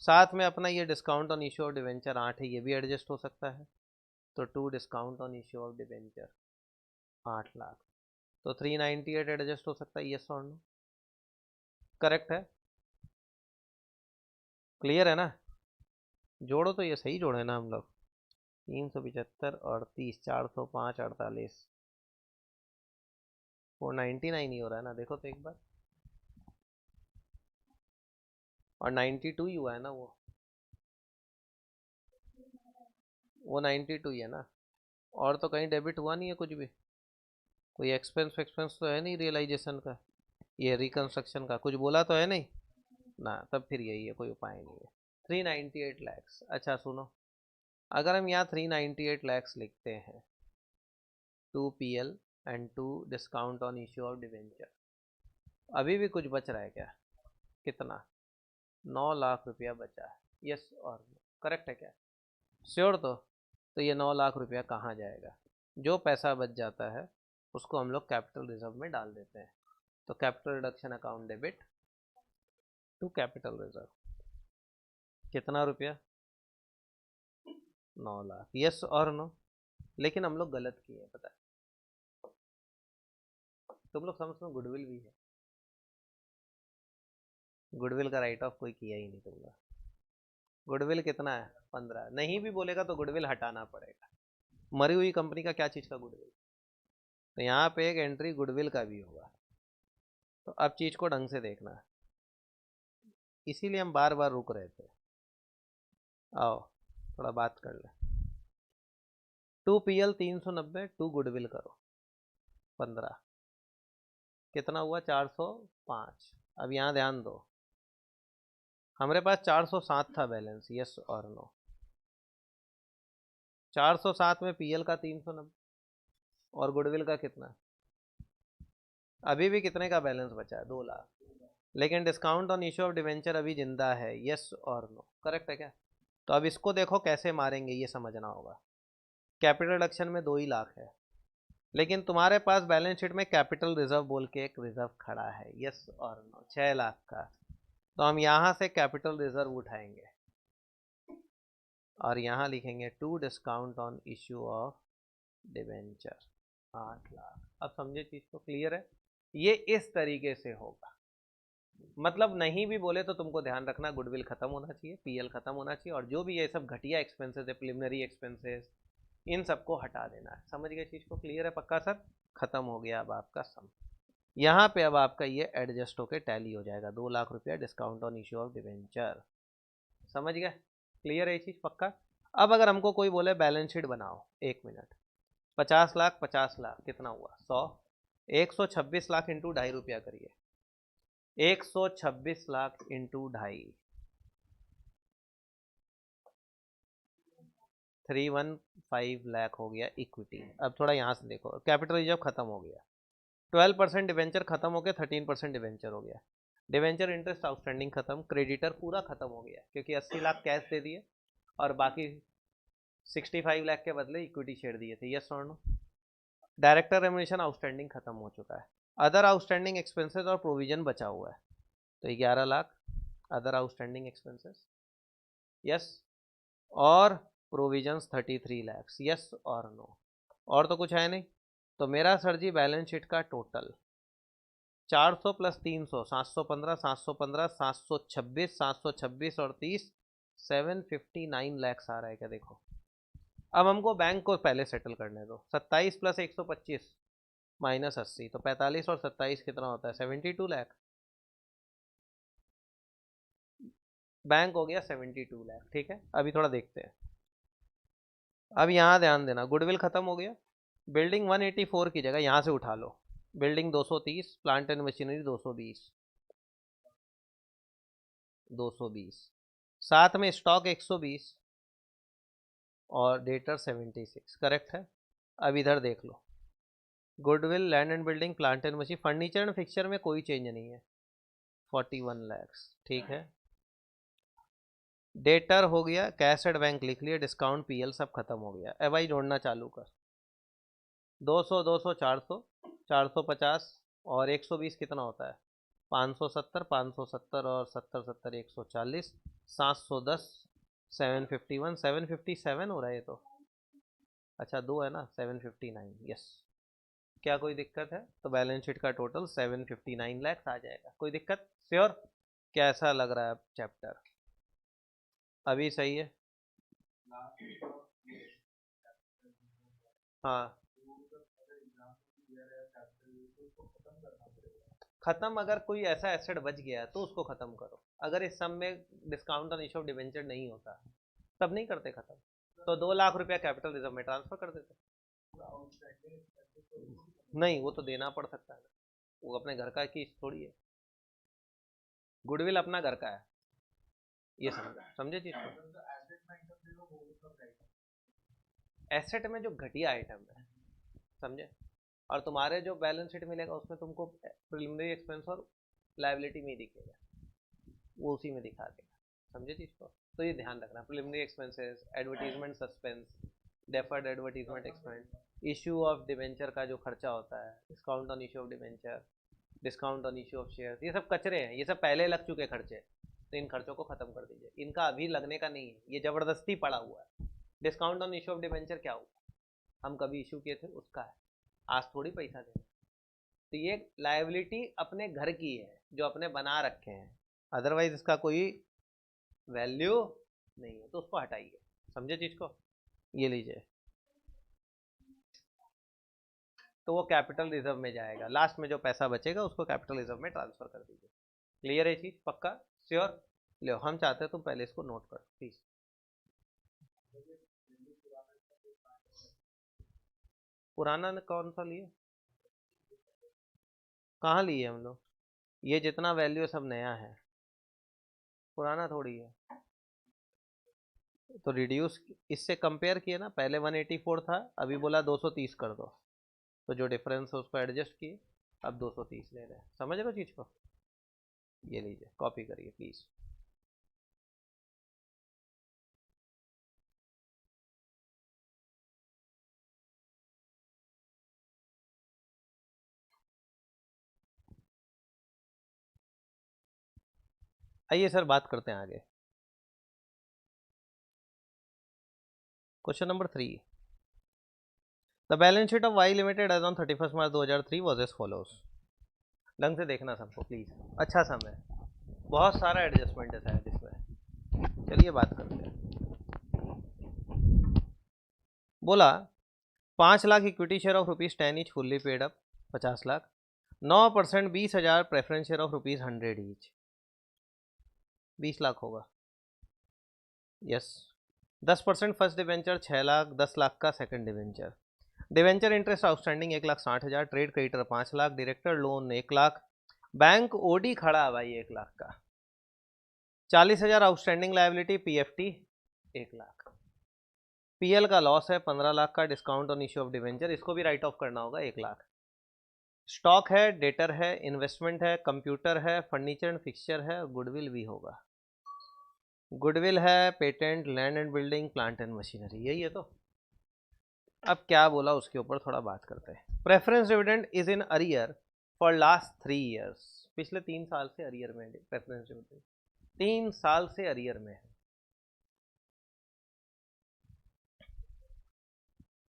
साथ में अपना ये discount on issue of debenture 8 है, ये भी एडजस्ट हो सकता है, तो 2 discount on issue of debenture 8 lakh, तो 398 एडजस्ट हो सकता है, यस और नो, करेक्ट है, क्लियर है ना। जोड़ो तो ये सही जोड़े ना हम लोग, 375 और 30, 405, 48, 499 ही हो रहा है ना, देखो तो एक बार, और 92 ही हुआ है ना, वो 92 ही है ना, और तो कहीं डेबिट हुआ नहीं है कुछ भी, कोई एक्सपेंस एक्सपेंस तो है नहीं रियलाइजेशन का, ये रिकंस्ट्रक्शन का कुछ बोला तो है नहीं ना, तब फिर यही है, कोई उपाय नहीं है। 398 लैक्स, अच्छा सुनो, अगर हम यहाँ 398 लैक्स लिखते हैं, 2 PL and 2 discount on issue of debenture. अभी भी कुछ बच रहा है क्या? कितना? 9 लाख रुपया बचा है। यस और नो, करेक्ट है क्या? श्योर तो ये 9 लाख रुपया कहाँ जाएगा? जो पैसा बच जाता है उसको हम लोग कैपिटल रिजर्व में डाल देते हैं। तो capital reduction account debit to capital reserve. कितना रुपया? 9 लाख। यस और नो? लेकिन हम लोग गलत किए, पता है? तुम लोग समझ में गुडविल भी है। गुडविल का राइट ऑफ कोई किया ही नहीं तुम लोग। गुडविल कितना है? 15। नहीं भी बोलेगा तो गुडविल हटाना पड़ेगा। मरी हुई कंपनी का क्या चीज का गुडविल? तो यहाँ पे एक एंट्री गुडविल का भी होगा। तो अब चीज को ढंग से देखना है, इसीलिए हम बार बार रुक रहे थे। आओ थोड़ा बात कर ले। 2 PL 390, 2 गुडविल करो 15, कितना हुआ? 405। अब यहाँ ध्यान दो, हमारे पास 407 था बैलेंस। यस और नो? 407 में PL का 390 और गुडविल का कितना? अभी भी कितने का बैलेंस बचा है? 2 लाख। लेकिन discount on issue of debenture अभी जिंदा है। यस और नो? करेक्ट है क्या? तो अब इसको देखो कैसे मारेंगे, ये समझना होगा। कैपिटल रिडक्शन में 2 ही लाख है, लेकिन तुम्हारे पास बैलेंस शीट में कैपिटल रिजर्व बोल के एक रिजर्व खड़ा है। यस और नो? 6 लाख का। तो हम यहाँ से कैपिटल रिजर्व उठाएंगे और यहाँ लिखेंगे to discount on issue of debenture 8 lakh. अब समझे चीज को? क्लियर है? ये इस तरीके से होगा। मतलब नहीं भी बोले तो तुमको ध्यान रखना, गुडविल खत्म होना चाहिए, पीएल खत्म होना चाहिए, और जो भी ये सब घटिया एक्सपेंसेस है, प्रिलिमिनरी एक्सपेंसेस, इन सबको हटा देना है। समझ गए चीज को? क्लियर है पक्का सर? खत्म हो गया अब आपका सम। यहाँ पे अब आपका ये एडजस्ट होके टैली हो जाएगा। 2 लाख रुपया discount on issue of debenture. समझ गए? क्लियर है ये चीज पक्का? अब अगर हमको कोई बोले बैलेंस शीट बनाओ, 1 मिनट, 50 लाख 50 लाख कितना हुआ? 100। 126 लाख इंटू 2.5 रुपया करिए। 126 लाख इंटू 2.5, 315 लाख हो गया इक्विटी। अब थोड़ा यहाँ से देखो, कैपिटल रिजर्व खत्म हो गया, 12% डिवेंचर खत्म हो गया, 13% डिवेंचर हो गया, डिवेंचर इंटरेस्ट आउटस्टैंडिंग खत्म, क्रेडिटर पूरा खत्म हो गया क्योंकि 80 लाख कैश दे दिए और बाकी 65 लाख के बदले इक्विटी शेयर दिए थे। यस और नो? डायरेक्टर रेम्युनरेशन आउटस्टैंडिंग खत्म हो चुका है। अदर आउटस्टैंडिंग एक्सपेंसेस और प्रोविजन बचा हुआ है, तो 11 lakh other outstanding expenses. Yes, और प्रोविजंस 33 लाख। यस और नो? और तो कुछ है नहीं। तो मेरा सर जी बैलेंस शीट का टोटल 400 प्लस 300 715, 715 726, 726 और 30 759 लैक्स आ रहा है क्या? देखो अब हमको बैंक को पहले सेटल करने दो। 27 प्लस 125 माइनस 80, तो 45 और 27 कितना होता है? 72 लाख। बैंक हो गया 72 लाख। ठीक है, अभी थोड़ा देखते हैं। अब यहाँ ध्यान देना, गुडविल खत्म हो गया, बिल्डिंग 184 की जगह यहाँ से उठा लो, बिल्डिंग 230, प्लांट एंड मशीनरी 220, 220, साथ में स्टॉक 120 और डेटर 76। करेक्ट है? अब इधर देख लो, goodwill, land and building, plant and machine, furniture and fixture में कोई चेंज नहीं है, 41 लैक्स। ठीक है, डेटर हो गया, कैश एट बैंक लिख लिया, डिस्काउंट पीएल सब खत्म हो गया। अब भाई जोड़ना चालू कर, 200 200 400, 450 और 120 कितना होता है? 570, 570 और 70 70 140, 710, 751, 757 हो रहा है ये तो। अच्छा 2 है ना, 759। यस, क्या कोई दिक्कत है? तो बैलेंस शीट का टोटल 759 लैक्स आ जाएगा। कोई दिक्कत? श्योर? कैसा लग रहा है अब चैप्टर? अभी सही है? हाँ, खत्म। अगर कोई ऐसा एसेट बच गया तो उसको खत्म करो। अगर इस सम में discount on issue of debenture नहीं होता तब नहीं करते खत्म, तो 2 लाख रुपया कैपिटल रिजर्व में ट्रांसफर कर देते। नहीं, वो तो देना पड़ सकता है, वो अपने घर का की थोड़ी है। गुडविल अपना घर का है, ये समझे चीज को? एसेट में जो घटिया आइटम है समझे। और तुम्हारे जो बैलेंस शीट मिलेगा उसमें तुमको प्रिलिमिनरी एक्सपेंस और लायबिलिटी में ही दिखेगा, वो उसी में दिखा देगा, समझे चीज को। तो ये ध्यान रखना, preliminary expenses, advertisement suspense, deferred advertisement expense, issue of debenture का जो खर्चा होता है, discount on issue of debenture, discount on issue of shares, ये सब कचरे हैं, ये सब पहले लग चुके खर्चे। तो इन खर्चों को खत्म कर दीजिए, इनका अभी लगने का नहीं है, ये जबरदस्ती पड़ा हुआ है। Discount on issue of debenture क्या हुआ, हम कभी इशू किए थे उसका है, आज थोड़ी पैसा देना। तो ये लायबिलिटी अपने घर की है जो अपने बना रखे हैं, अदरवाइज इसका कोई वैल्यू नहीं है, तो उसको हटाइए, समझे चीज को। ये लीजिए, तो वो कैपिटल रिजर्व में जाएगा, लास्ट में जो पैसा बचेगा उसको कैपिटल रिजर्व में ट्रांसफर कर दीजिए। क्लियर है चीज, पक्का, श्योर। लो, हम चाहते हैं तुम पहले इसको नोट करो प्लीज। पुराना कौन सा लिए, कहाँ लिए हम लोग, ये जितना वैल्यू सब नया है, पुराना थोड़ी है। तो रिड्यूस इससे कंपेयर किए ना, पहले 184 था, अभी बोला 230 कर दो, तो जो डिफरेंस है उसको एडजस्ट किए, अब 230 ले रहे हैं, समझ रहे हो चीज को। ये लीजिए, कॉपी करिए प्लीज। आइए सर बात करते हैं आगे। Question number 3, the balance sheet of Y limited as on 31 March 2003 was as follows. ढंग से देखना सबको प्लीज, अच्छा समय, बहुत सारा एडजस्टमेंट है शायद इसमें। चलिए बात करते हैं। बोला 5 lakh equity share of ₹10 each fully paid up, 50 lakh, 9% 20,000 preference share of ₹100 each, 20 lakh होगा, yes. 10% first debenture 6 lakh, 10 lakh का second debenture, debenture interest outstanding 1,60,000, trade creditor 5 lakh, director loan 1 lakh, bank OD खड़ा है भाई 1 लाख का, 40,000 outstanding liability, PFT 1 lakh, PL का लॉस है 15 लाख का, discount on issue of debenture, इसको भी राइट ऑफ करना होगा 1 लाख, स्टॉक है, डेटर है, इन्वेस्टमेंट है, कंप्यूटर है, फर्नीचर एंड फिक्सचर है, गुडविल भी होगा, गुडविल है, patent, land and building, plant and machinery, यही है। तो अब क्या बोला उसके ऊपर थोड़ा बात करते हैं। Preference dividend is in arrear for last 3 years, पिछले 3 साल से अरियर में प्रेफरेंस डिविडेंड, 3 साल से अरियर में है।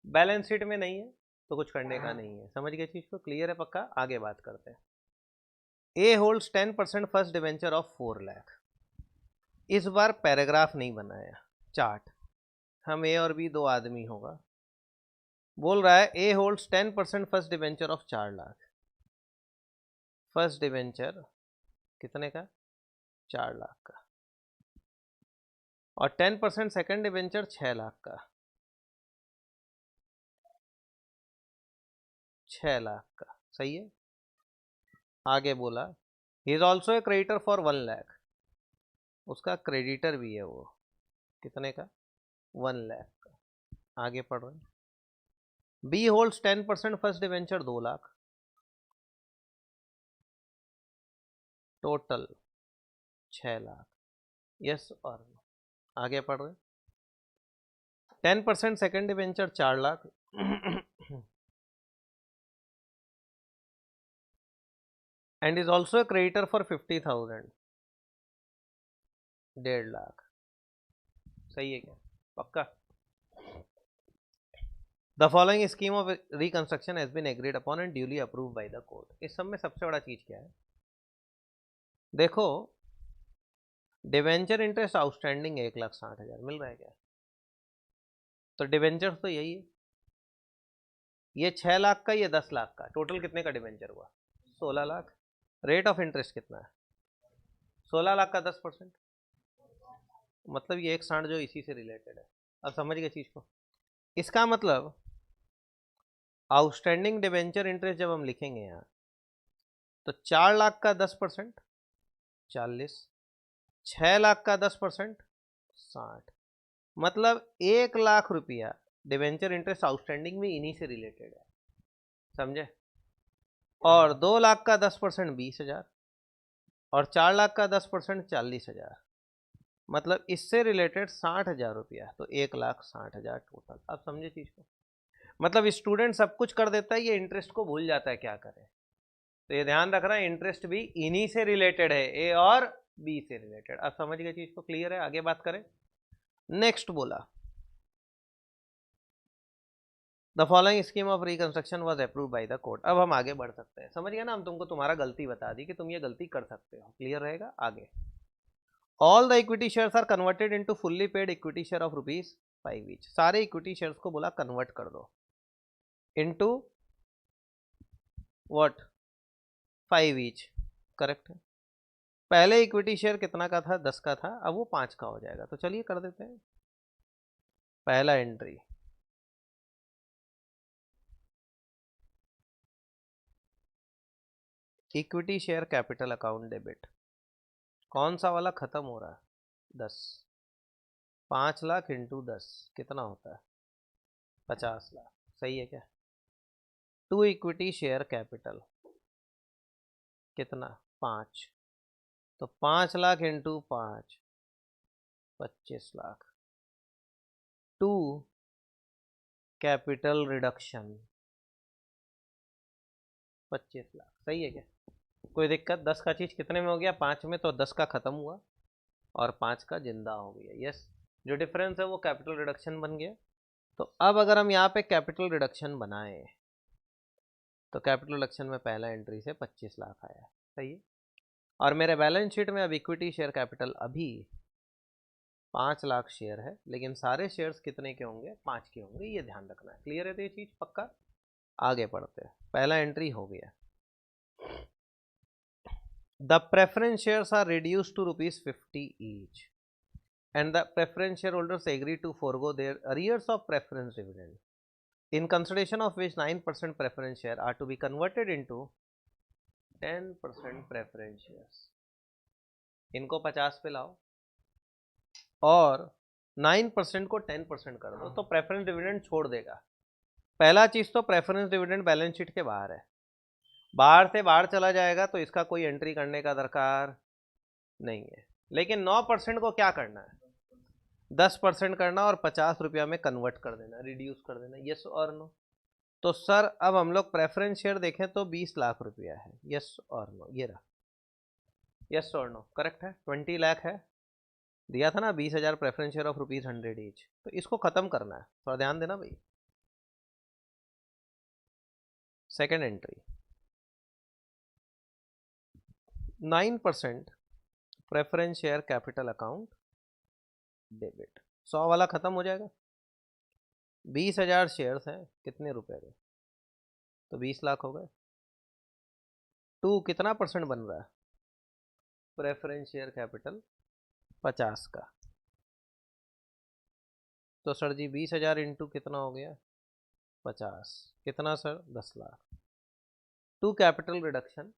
बैलेंस शीट में नहीं है तो कुछ करने का नहीं है, समझ गए चीज को, क्लियर है पक्का। आगे बात करते हैं। A holds 10% first debenture of 4 lakh, इस बार पैराग्राफ नहीं बनाया, चार्ट, हम ए और बी 2 आदमी होगा। बोल रहा है A holds 10% first debenture of 4 lakh, first debenture कितने का, 4 लाख का, और 10% सेकंड डिवेंचर 6 लाख का, 6 लाख का, सही है। आगे बोला he is also a creditor for 1 lakh, उसका क्रेडिटर भी है वो, कितने का, 1 लाख का। आगे पढ़ रहे हैं। B holds 10% first debenture 2 lakh, total 6 lakh, yes और नो। आगे पढ़ रहे हैं। 10% second debenture 4 lakh, and is also a creditor for 50,000, 1.5 lakh, सही है क्या, पक्का। The following scheme of reconstruction has been agreed upon and duly approved by the court. इस सब में सबसे बड़ा चीज क्या है, देखो डिवेंचर इंटरेस्ट आउटस्टैंडिंग 1,60,000 मिल रहा है क्या, तो डिवेंचर तो यही है, ये 6 लाख का, ये 10 लाख का, टोटल कितने का डिवेंचर हुआ, 16 लाख। रेट ऑफ इंटरेस्ट कितना है, 16 लाख का 10%, मतलब ये 1,60 जो इसी से रिलेटेड है। अब समझ गए चीज को। इसका मतलब आउटस्टैंडिंग डिवेंचर इंटरेस्ट जब हम लिखेंगे यहाँ, तो 4 लाख का 10% 40, 6 लाख का 10% 60, मतलब 1 लाख रुपया डिवेंचर इंटरेस्ट आउटस्टैंडिंग में इन्हीं से रिलेटेड है। समझे? और 2 लाख का 10% 20,000 और 4 लाख का 10% 40,000, मतलब इससे रिलेटेड 60,000 रुपया, तो 1,60,000 टोटल। आप समझे चीज को? मतलब स्टूडेंट सब कुछ कर देता है, ये इंटरेस्ट को भूल जाता है क्या करे। तो ये ध्यान रखना, इंटरेस्ट भी इन्हीं से रिलेटेड है, ए और बी से रिलेटेड। आप समझ गए चीज को? क्लियर है? आगे बात करें। नेक्स्ट बोला, the following scheme of reconstruction was approve by the court. अब हम आगे बढ़ सकते हैं। समझ गए ना? हम तुमको तुम्हारा गलती बता दी कि तुम ये गलती कर सकते हो। क्लियर रहेगा? आगे, all the equity shares are converted into fully paid equity share of ₹5 each. सारे इक्विटी शेयर्स को बोला कन्वर्ट कर दो इनटू व्हाट, 5 ईच। करेक्ट है। पहले इक्विटी शेयर कितना का था? 10 का था, अब वो 5 का हो जाएगा। तो चलिए कर देते हैं। पहला entry, equity share capital account debit. कौन सा वाला खत्म हो रहा है? 10। 5 लाख इंटू 10 कितना होता है? 50 लाख। सही है क्या? टू इक्विटी शेयर कैपिटल कितना? 5। तो 5 lakh into 5 25 lakh. To capital reduction 25 lakh. सही है क्या? कोई दिक्कत? 10 का चीज कितने में हो गया? 5 में। तो 10 का खत्म हुआ और 5 का जिंदा हो गया। यस, जो डिफरेंस है वो कैपिटल रिडक्शन बन गया। तो अब अगर हम यहाँ पे कैपिटल रिडक्शन बनाए तो कैपिटल रिडक्शन में पहला एंट्री से 25 लाख आया। सही है। और मेरे बैलेंस शीट में अब इक्विटी शेयर कैपिटल अभी 5 लाख शेयर है, लेकिन सारे शेयर्स कितने के होंगे? 5 के होंगे। ये ध्यान रखना है। क्लियर है? तो ये चीज पक्का। आगे पढ़ते हैं। पहला एंट्री हो गया, the preference shares are reduced to ₹50 each and the preference shareholders agree to forego their arrears of preference dividend in consideration of which 9% preference share are to be converted into 10% preference shares। इनको 50 पे लाओ और 9% को 10% कर दो, तो preference dividend छोड़ देगा। पहला चीज तो प्रेफरेंस डिविडेंड बैलेंस शीट के बाहर है, बाहर से बाहर चला जाएगा, तो इसका कोई एंट्री करने का दरकार नहीं है। लेकिन 9% को क्या करना है? 10% करना और 50 रुपया में कन्वर्ट कर देना, रिड्यूस कर देना। यस और नो? तो सर अब हम लोग प्रेफरेंस शेयर देखें तो 20 लाख रुपया है। यस और नो? ये रहा। यस और नो? करेक्ट है। 20 लाख है, दिया था ना 20,000 प्रेफरेंस शेयर ऑफ ₹100 ईच। तो इसको खत्म करना है, थोड़ा ध्यान देना भाई। Second entry, 9% preference share capital account debit. 100 वाला खत्म हो जाएगा। 20,000 शेयर्स हैं, कितने रुपए के? तो 20 लाख हो गए। टू कितना परसेंट बन रहा है? प्रेफरेंस शेयर कैपिटल 50 का। तो सर जी 20,000 इंटू कितना हो गया? 50। कितना sir? 10 lakh. To capital reduction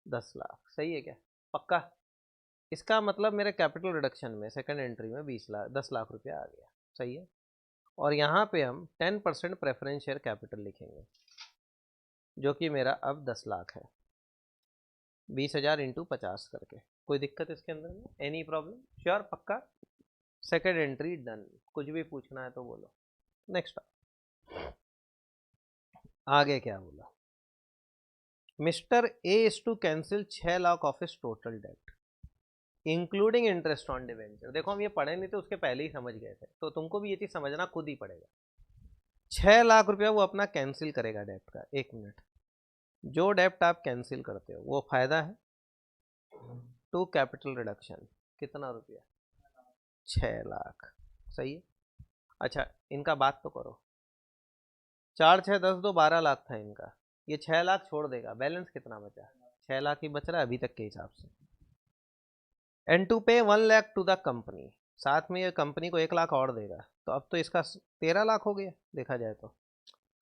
10 lakh. सही है क्या? पक्का? इसका मतलब मेरे कैपिटल रिडक्शन में सेकंड एंट्री में 10 लाख रुपया आ गया। सही है। और यहाँ पे हम 10% प्रेफरेंस शेयर कैपिटल लिखेंगे, जो कि मेरा अब 10 लाख है। 20,000 इंटू 50 करके। कोई दिक्कत इसके अंदर में? Any problem? श्योर? पक्का? Second entry done. कुछ भी पूछना है तो बोलो। नेक्स्ट, आगे क्या बोला? Mister A is to cancel 6 lakh of his total debt including interest on debenture. देखो हम ये पढ़े नहीं थे, उसके पहले ही समझ गए थे, तो तुमको भी ये चीज समझना खुद ही पड़ेगा। 6 लाख रुपया वो अपना कैंसिल करेगा डेप्ट का। 1 मिनट, जो डेप्ट आप कैंसिल करते हो वो फायदा है। टू कैपिटल रिडक्शन कितना रुपया? 6 लाख। सही है। अच्छा इनका बात तो करो। 4 6 10 2 12 लाख था इनका, ये 6 लाख छोड़ देगा, बैलेंस कितना बचा? 6 लाख ही बच रहा है अभी तक के हिसाब से। एंड टू पे 1 लाख टू द कंपनी, साथ में ये कंपनी को 1 लाख और देगा। तो अब तो इसका 13 लाख हो गया देखा जाए तो।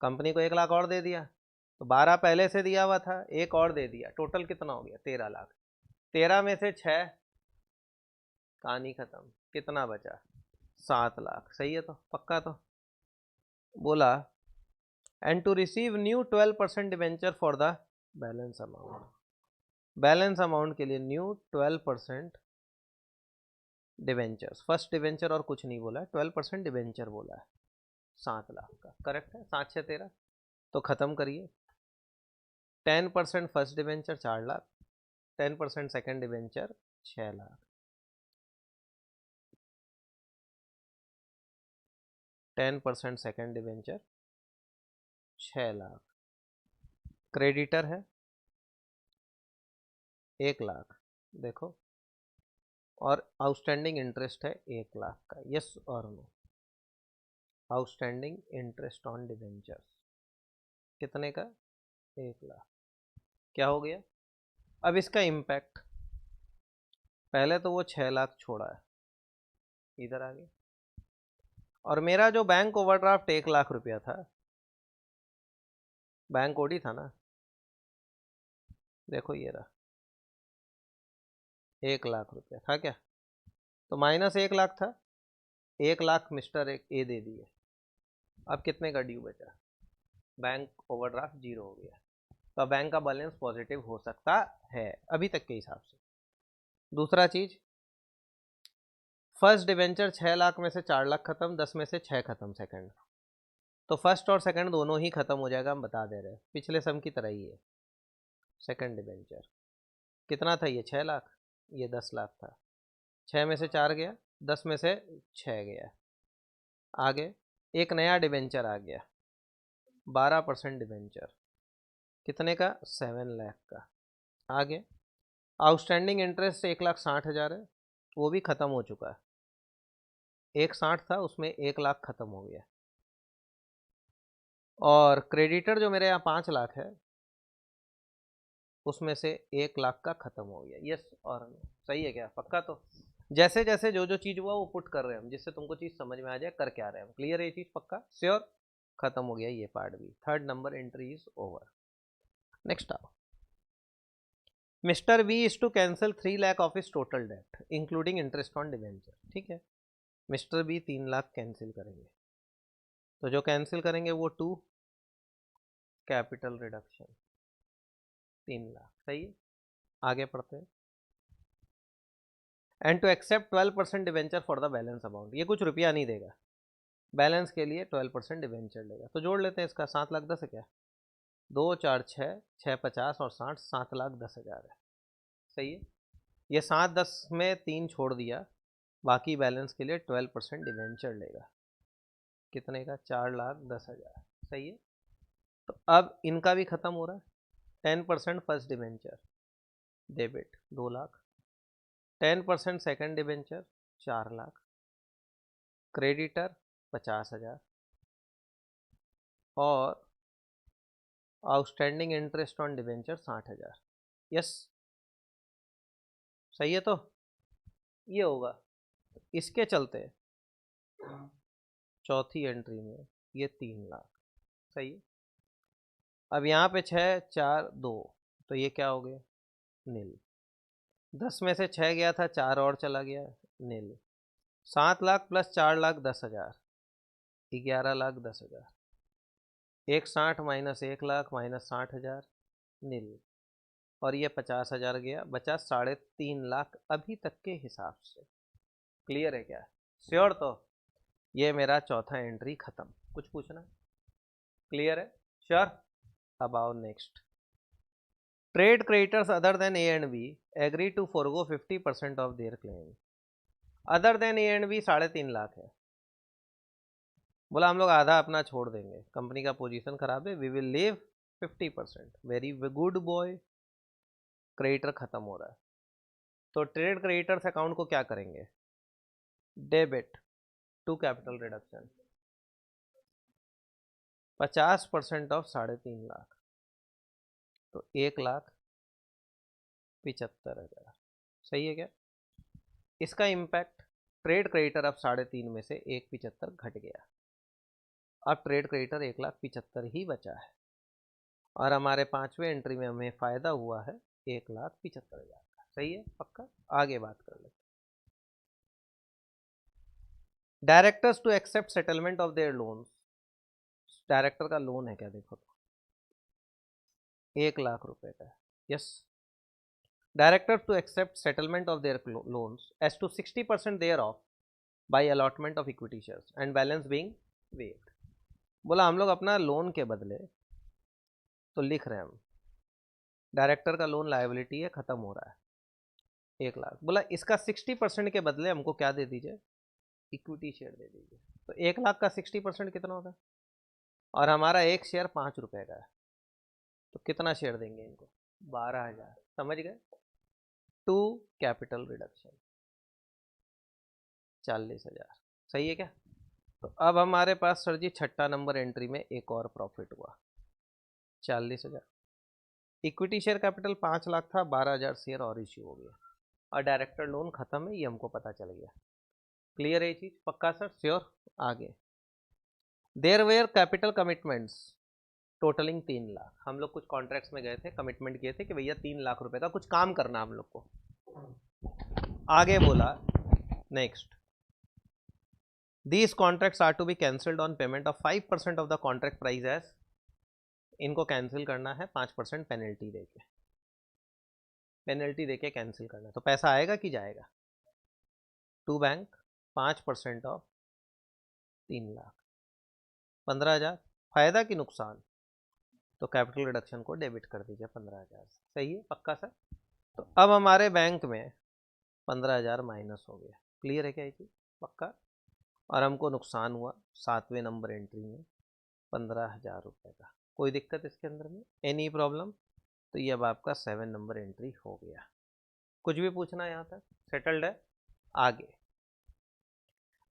कंपनी को 1 लाख और दे दिया, तो 12 पहले से दिया हुआ था, एक और दे दिया, टोटल कितना हो गया? 13 लाख। 13 में से 6, कहानी खत्म। कितना बचा? 7 लाख। सही है? तो पक्का? तो बोला and to receive new 12% debenture for the balance amount. Balance amount के लिए न्यू 12% डिवेंचर्स, फर्स्ट डिवेंचर और कुछ नहीं बोला है, 12% डिवेंचर बोला है, 7 लाख का। करेक्ट है, 7 6 13। तो खत्म करिए। 10% first debenture 4 lakh, 10% second debenture 6 lakh, 10% second debenture 6 lakh. Creditor है 1 लाख, देखो, और आउटस्टैंडिंग इंटरेस्ट है 1 लाख का। यस और no? Outstanding interest on debentures कितने का? 1 लाख। क्या हो गया अब इसका इम्पैक्ट? पहले तो वो 6 लाख छोड़ा है, इधर आ गया, और मेरा जो बैंक ओवरड्राफ्ट 1 लाख रुपया था, बैंक ओडी था ना, देखो ये रहा 1 लाख रुपया था क्या? तो माइनस 1 लाख था, 1 लाख मिस्टर एक ए दे दिए। अब कितने का ड्यू बचा? बैंक ओवरड्राफ्ट 0 हो गया, तो बैंक का बैलेंस पॉजिटिव हो सकता है अभी तक के हिसाब से। दूसरा चीज, फर्स्ट डिवेंचर 6 लाख में से 4 लाख खत्म, 10 में से 6 खत्म सेकंड, तो फर्स्ट और सेकंड दोनों ही खत्म हो जाएगा, हम बता दे रहे हैं, पिछले सम की तरह ही है। सेकंड डिवेंचर कितना था? ये 6 लाख, ये 10 लाख था, 6 में से 4 गया, 10 में से 6 गया। आगे एक नया डिवेंचर आ गया, 12% डिवेंचर, कितने का? 7 लाख का। आगे आउटस्टैंडिंग इंटरेस्ट 1,60,000 है, वो भी खत्म हो चुका है, 1,60 था उसमें 1 लाख खत्म हो गया। और क्रेडिटर जो मेरे यहाँ 5 लाख है, उसमें से 1 लाख का खत्म हो गया। यस और नो? सही है क्या? पक्का? तो जैसे जैसे जो जो चीज हुआ वो पुट कर रहे हैं हम, जिससे तुमको चीज समझ में आ जाए कर क्या रहे हैं हम। क्लियर है ये चीज? पक्का श्योर? खत्म हो गया ये पार्ट भी। Third number entry is over. Next आओ। Mister V is to cancel 3 lakh of his total debt including interest on debenture. ठीक है, मिस्टर बी 3 लाख कैंसिल करेंगे, तो जो कैंसिल करेंगे वो 2 कैपिटल रिडक्शन 3 लाख। सही है, आगे पढ़ते हैं। And to accept 12% debenture for the balance amount, ये कुछ रुपया नहीं देगा, बैलेंस के लिए 12% डिवेंचर लेगा। तो जोड़ लेते हैं इसका, 7 लाख 10 है क्या? 2 4 6 6 50 और 60, 7 लाख 10,000 है। सही है, ये 7 10 में 3 छोड़ दिया, बाकी बैलेंस के लिए 12% डिवेंचर लेगा, कितने का? 4 लाख 10,000। सही है, तो अब इनका भी खत्म हो रहा है। 10% first debenture debit 2 lakh, 10% second debenture 4 lakh, creditor 50,000, और outstanding interest on debenture 60,000। Yes, सही है। तो ये होगा, इसके चलते चौथी एंट्री में ये 3 लाख। सही है, अब यहाँ पे 6 4 2, तो ये क्या हो गया? नील। 10 में से 6 गया था, 4 और चला गया, नील। 7 lakh plus 4 lakh 10,000, 11 lakh 10,000। 1,60 minus 1 lakh minus 60,000, नील। और ये 50,000 गया, बचा 3.5 लाख अभी तक के हिसाब से। क्लियर है क्या? श्योर? तो ये मेरा चौथा एंट्री खत्म। कुछ पूछना? क्लियर है? श्योर? अब आओ next. Trade creditors other than A and B agree to forgo 50% of their claim. Other than A and B 3.5 lakh है, बोला हम लोग आधा अपना छोड़ देंगे, कंपनी का पोजीशन खराब है, we will leave 50%। Very good boy. Creditor खत्म हो रहा है, तो ट्रेड क्रेडिटर्स अकाउंट को क्या करेंगे? Debit to capital reduction 50% of 3.5 lakh, तो 1,75,000। सही है क्या? इसका इम्पैक्ट, ट्रेड क्रेडिटर अब 3.5 में से 1,75 घट गया, अब ट्रेड क्रेडिटर 1,75,000 ही बचा है, और हमारे 5वें एंट्री में हमें फायदा हुआ है 1,75,000 का। सही है? पक्का? आगे बात कर लेते। Directors to accept settlement of their loans director का लोन है क्या, देखो तो 1 लाख रुपए का है। Yes, director to accept settlement of their loans as to 60% thereof by allotment of equity shares and balance being waived. बोला हम लोग अपना लोन के बदले, तो लिख रहे हैं हम डायरेक्टर का लोन लायबिलिटी है, खत्म हो रहा है 1 लाख। बोला इसका 60% के बदले हमको क्या दे दीजिए, इक्विटी शेयर दे दीजिए। तो 1 लाख का 60% कितना होगा, और हमारा एक शेयर 5 रुपए का है, तो कितना शेयर देंगे इनको, 12,000। समझ गए, टू कैपिटल रिडक्शन 40,000। सही है क्या। तो अब हमारे पास सर जी छठा नंबर एंट्री में एक और प्रॉफिट हुआ 40,000। इक्विटी शेयर कैपिटल 5 लाख था, 12,000 शेयर और इश्यू हो गया, और डायरेक्टर लोन खत्म है, ये हमको पता चल गया। क्लियर है ये चीज, पक्का सर, श्योर। आगे there were capital commitments totalling 3 lakh. हम लोग कुछ कॉन्ट्रैक्ट्स में गए थे, कमिटमेंट किए थे कि भैया 3 लाख रुपए का कुछ काम करना हम लोग को। आगे बोला next, these contracts are to be cancelled on payment of 5% of the contract price as. इनको कैंसिल करना है 5% पेनल्टी देके, पेनल्टी देके कैंसिल करना है। तो पैसा आएगा कि जाएगा, टू बैंक 5% ऑफ 3 लाख, 15,000। फायदा कि नुकसान, तो कैपिटल रिडक्शन को डेबिट कर दीजिए 15,000। सही है, पक्का सर। तो अब हमारे बैंक में 15,000 माइनस हो गया। क्लियर है क्या ये चीज, पक्का। और हमको नुकसान हुआ 7वें नंबर एंट्री में 15,000 रुपये का। कोई दिक्कत इसके अंदर में, एनी प्रॉब्लम। तो ये अब आपका 7 नंबर एंट्री हो गया। कुछ भी पूछना है यहाँ तक, सेटल्ड है। आगे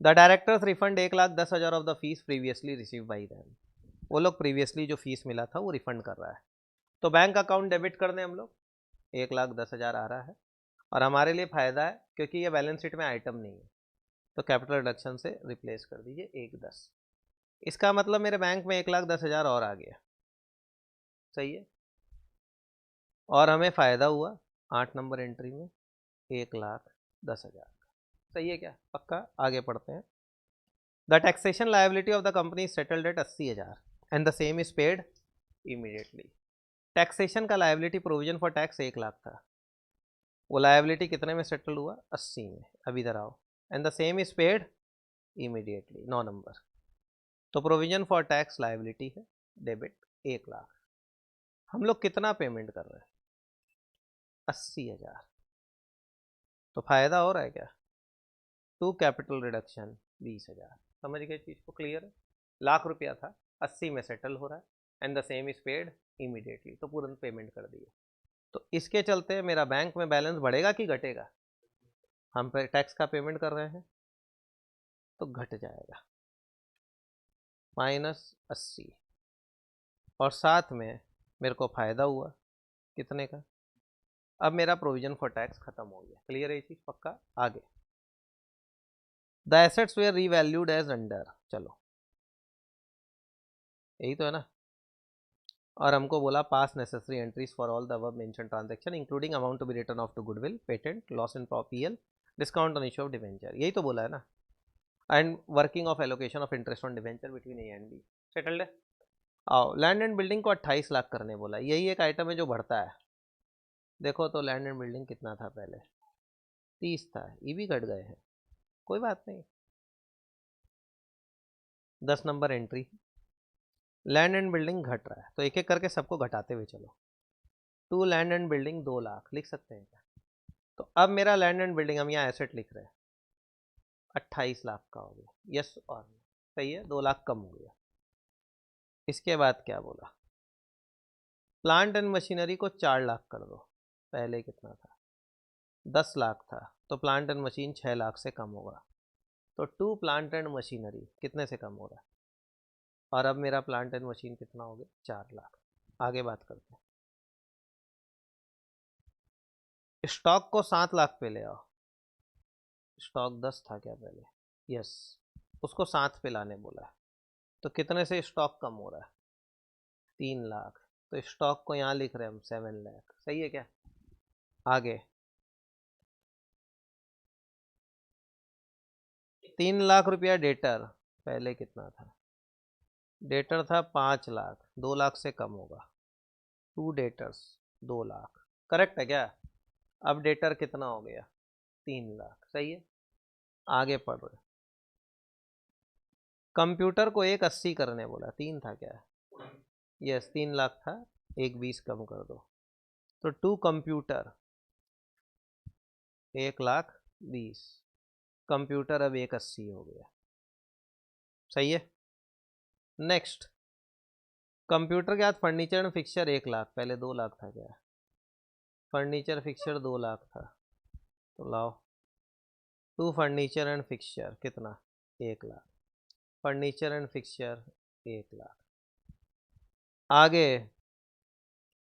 the directors refund 1,10,000 of the fees previously receive by them. वो लोग प्रीवियसली जो फीस मिला था वो रिफंड कर रहा है। तो बैंक अकाउंट डेबिट कर दें हम लोग, 1,10,000 आ रहा है, और हमारे लिए फ़ायदा है क्योंकि ये बैलेंस शीट में आइटम नहीं है, तो कैपिटल रिडक्शन से रिप्लेस कर दीजिए 1,10। इसका मतलब मेरे बैंक में 1,10,000 और आ गया। सही है, और हमें फ़ायदा हुआ 8 नंबर एंट्री में 1,10,000 का। सही है क्या, पक्का। आगे पढ़ते हैं। The taxation liability of the company settled at 80,000 and the same is paid immediately. Taxation का लायबिलिटी प्रोविजन फॉर टैक्स 1,00,000 था, वो लायबिलिटी कितने में सेटल हुआ, 80 में। अब इधर आओ, and the same is paid immediately 9 number. तो प्रोविजन फॉर टैक्स लायबिलिटी है डेबिट 1,00,000। हम लोग कितना पेमेंट कर रहे हैं, 80,000। तो फायदा हो रहा है क्या, टू कैपिटल रिडक्शन 20,000। समझ गए चीज को, क्लियर है। ₹1,00,000 था, 80 में सेटल हो रहा है, and the same is paid immediately, तो तुरंत पेमेंट कर दिए। तो इसके चलते मेरा बैंक में बैलेंस बढ़ेगा कि घटेगा, हम पे टैक्स का पेमेंट कर रहे हैं तो घट जाएगा -80, और साथ में मेरे को फायदा हुआ कितने का, अब मेरा प्रोविजन फॉर टैक्स खत्म हो गया। क्लियर है ये चीज, पक्का। आगे the assets were revalued as under. चलो यही तो है ना, और हमको बोला pass necessary entries for all the above mention transaction including amount to be written off to goodwill, patent, loss in PL, discount on issue of debenture. यही तो बोला है ना, and working of allocation of interest on debenture between A and B. Settled है। आओ land and building को 28 लाख करने बोला, यही एक आइटम है जो बढ़ता है। देखो तो लैंड एंड बिल्डिंग कितना था पहले, 30 था, ये भी घट गए हैं, कोई बात नहीं। 10 number entry, land and building घट रहा है, तो एक एक करके सबको घटाते हुए चलो। To land and building 2 lakh लिख सकते हैं क्या। तो अब मेरा लैंड एंड बिल्डिंग, हम यहाँ एसेट लिख रहे हैं, 28 लाख का हो गया। यस और नो, सही है, 2 लाख कम हो गया। इसके बाद क्या बोला, प्लांट एंड मशीनरी को 4 लाख कर दो। पहले कितना था, 10 लाख था, तो प्लांट एंड मशीन 6 लाख से कम होगा। तो टू प्लांट एंड मशीनरी कितने से कम हो रहा है, और अब मेरा प्लांट एंड मशीन कितना हो गया, 4 लाख। आगे बात करते हैं, स्टॉक को 7 लाख पे ले आओ। स्टॉक 10 था क्या पहले, यस, उसको 7 पे लाने बोला है, तो कितने से स्टॉक कम हो रहा है, 3 लाख। तो स्टॉक को यहाँ लिख रहे हैं हम 7 लाख। सही है क्या। आगे 3 लाख रुपया डेटर, पहले कितना था, डेटर था 5 लाख, 2 लाख से कम होगा, 2 डेटर्स 2 लाख, करेक्ट है क्या? अब डेटर कितना हो गया? 3 लाख, सही है। आगे पढ़ रहे, कंप्यूटर को एक 80 करने बोला, 3 था क्या? यस 3 लाख था, एक 20 कम कर दो, तो 2 कंप्यूटर 1,20,000, कंप्यूटर अब एक 80 हो गया, सही है। नेक्स्ट, कंप्यूटर के बाद फर्नीचर एंड फिक्सचर 1 लाख, पहले 2 लाख था क्या? फर्नीचर फिक्सचर 2 लाख था, तो लाओ 2 फर्नीचर एंड फिक्सचर कितना? 1 lakh, furniture and fixture 1 lakh. आगे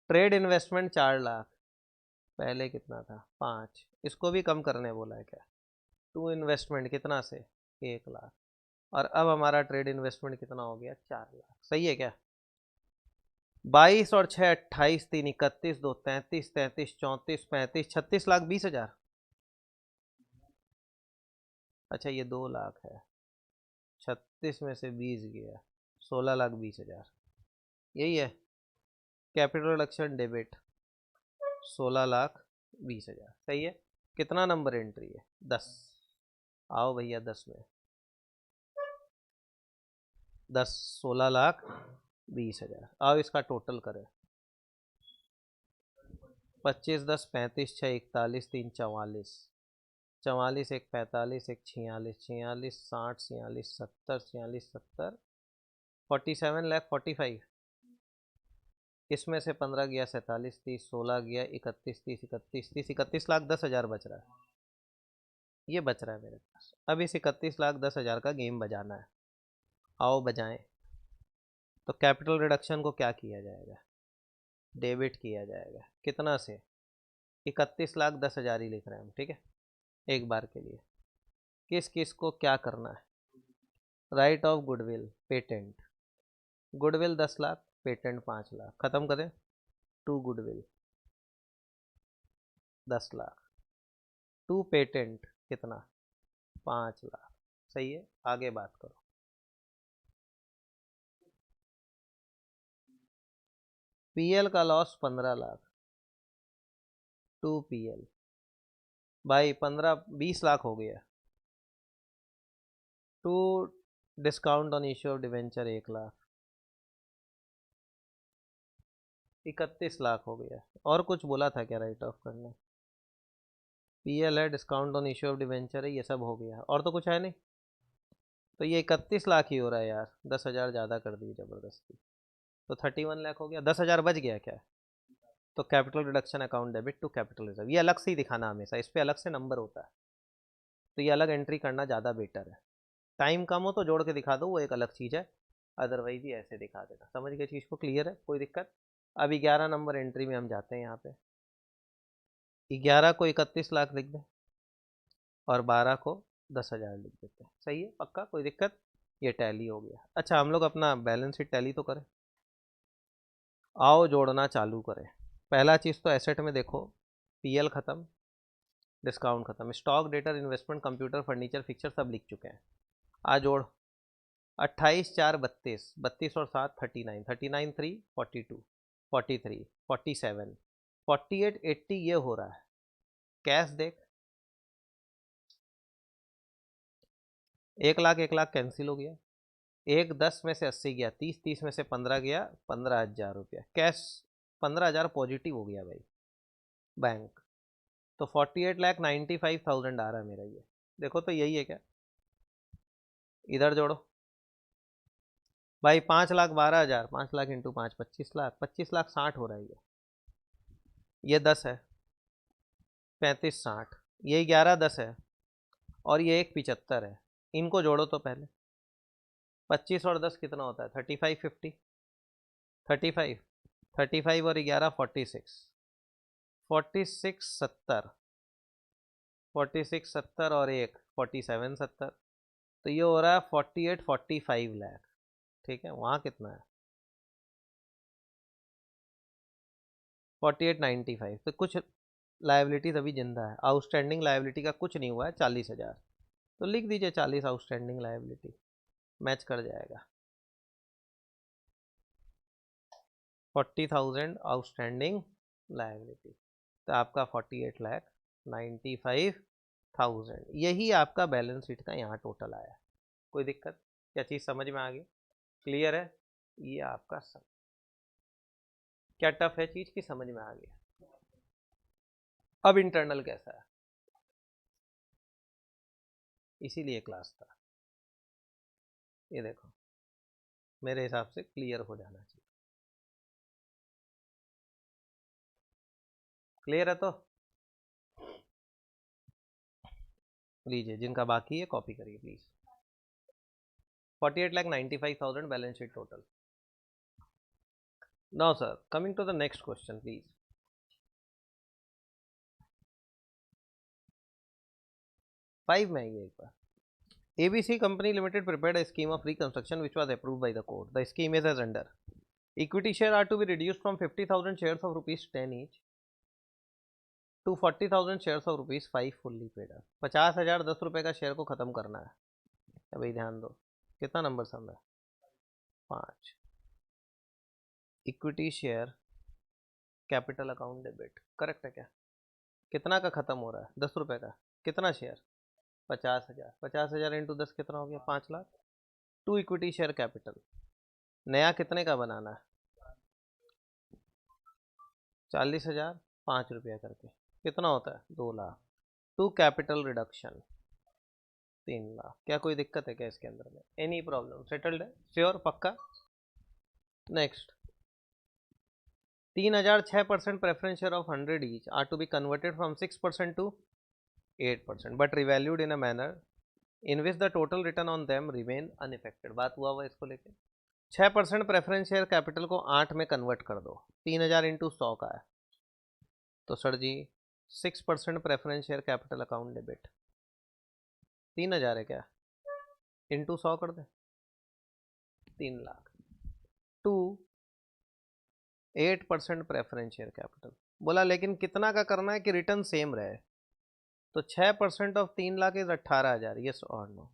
ट्रेड इन्वेस्टमेंट 4 लाख, पहले कितना था? 5, इसको भी कम करने बोला है क्या? 2 इन्वेस्टमेंट कितना से? 1 लाख, और अब हमारा ट्रेड इन्वेस्टमेंट कितना हो गया? 4 लाख, सही है क्या? 22 और 6 28, 3 31, 2 33, 33 34 35 36,20,000। अच्छा ये 2 लाख है, 36 में से 20 गया, 16,20,000, यही है। कैपिटल रिडक्शन डेबिट 16,20,000, सही है। कितना नंबर एंट्री है? 10। आओ भैया 10 में 10, 16,20,000। आओ इसका टोटल करें, 25 10 35 6 41 3 44, 44 1 45 1 46 46 60 46 70 46 70 47,45,000। इसमें से 15 गया 47 30 16 गया 31 30 31 30 31,10,000 बच रहा है, ये बच रहा है मेरे पास। अब इस 31,10,000 का गेम बजाना है, आओ बजाएं। तो कैपिटल रिडक्शन को क्या किया जाएगा? डेबिट किया जाएगा, कितना से? 31,10,000 ही लिख रहे हैं हम, ठीक है, एक बार के लिए। किस किस को क्या करना है? Write off goodwill patent, goodwill 10 lakh, patent 5 lakh, खत्म करें। To goodwill 10 lakh, to patent कितना? 5 लाख, सही है। आगे बात करो। पीएल का लॉस 15 लाख, टू पीएल भाई 15 20 लाख हो गया। To discount on issue of debenture 1 lakh, 31 lakh हो गया। और कुछ बोला था क्या राइट ऑफ करने? पीएल है, discount on issue of debenture है, ये सब हो गया, और तो कुछ है नहीं। तो ये 31 लाख ही हो रहा है यार, 10,000 ज़्यादा कर दी ज़बरदस्ती, तो 31 लाख हो गया, 10,000 बच गया क्या? तो capital reduction account debit to capital reserve, ये अलग से ही दिखाना हमेशा, इस पर अलग से नंबर होता है, तो ये अलग एंट्री करना ज़्यादा बेटर है। टाइम कम हो तो जोड़ के दिखा दो, वो एक अलग चीज़ है, अदरवाइज ही ऐसे दिखा देना। समझ गए चीज़ को? क्लियर है, कोई दिक्कत? अब 11 नंबर एंट्री में हम जाते हैं। यहाँ पे 11 को 31 लाख लिख दें और 12 को 10,000 लिख देते हैं, सही है, पक्का, कोई दिक्कत? ये टैली हो गया। अच्छा हम लोग अपना बैलेंस शीट टैली तो करें, आओ जोड़ना चालू करें। पहला चीज़ तो एसेट में देखो, पीएल खत्म, डिस्काउंट खत्म, stock debtor investment computer furniture fixer सब लिख चुके हैं। आ जोड़, 28 4 32, 32 और 7 39, 39 3 42, 43 47 48 80, ये हो रहा है। कैश देख, 1 लाख कैंसिल हो गया, 1 10 में से 80 गया, 30 30 में से 15 गया, 15,000 रुपया कैश, 15,000 पॉजिटिव हो गया भाई बैंक। तो 48,95,000 आ रहा है मेरा, ये देखो तो यही है क्या? इधर जोड़ो भाई, 5,12,000, 5 लाख इंटू 5 25 लाख, 25,60,000 हो रहा है ये 10 है, 35 60, ये 11 10 है, और ये 1 75 है। इनको जोड़ो तो पहले, 25 और 10 कितना होता है? 35 50, 35 35 और 11 46, 46 70, 46 70 और 1 47 70, तो ये हो रहा है 48 45 लाख, ठीक है। वहाँ कितना है? 48,95, तो कुछ लाइबिलिटीज अभी जिंदा है, आउटस्टैंडिंग लाइबिलिटी का कुछ नहीं हुआ है, 40,000, तो लिख दीजिए 40 आउटस्टैंडिंग लाइबिलिटी, मैच कर जाएगा। 40,000 आउटस्टैंडिंग लायबिलिटी, तो आपका 48,95,000 यही आपका बैलेंस शीट का यहाँ टोटल आया। कोई दिक्कत? क्या चीज़ समझ में आ गई? क्लियर है? ये आपका सब क्या टफ है चीज़ की समझ में आ गया? अब इंटरनल कैसा है, इसीलिए क्लास था। ये देखो मेरे हिसाब से क्लियर हो जाना चाहिए। क्लियर है? तो लीजिए, जिनका बाकी है कॉपी करिए please. 48,95,000 balance sheet total. Now sir, coming to the next question please. Five में आइए एक बार। ABC Company Limited prepared a scheme of reconstruction which was approved by the court. The scheme is as under. Equity share are to be reduced from 50,000 shares of rupees 10 each to 40,000 shares of rupees 5 fully paid up. 50,000 10 रुपए का share को खत्म करना है। अभी ध्यान दो, कितना नंबर सम है? 5। Equity share capital account debit, correct है क्या? कितना का खत्म हो रहा है? 10 रुपए का। कितना शेयर? 50,000। 50,000 इंटू 10 कितना हो गया? 5 lakh. To equity share capital, नया कितने का बनाना है? 40,000 5 रुपया करके कितना होता है? 2 lakh. To capital reduction 3 lakh. क्या कोई दिक्कत है क्या इसके अंदर में? Any problem? सेटल्ड है? श्योर? पक्का? Next, 3,000 6% preference share of 100 each are to be converted from 6% to 8% but revalued in a manner in which the total return on them remain unaffected. बात हुआ हुआ इसको लेके। 6% प्रेफरेंस शेयर कैपिटल को 8 में convert कर दो। 3,000 इंटू 100 का है, तो sir ji 6% preference share capital account debit 3,000 है क्या? इंटू 100 कर दे, 3 lakh. To 8% preference share capital. बोला लेकिन कितना का करना है कि रिटर्न सेम रहे? तो 6% ऑफ 3 लाख इज 18,000। यस और नो?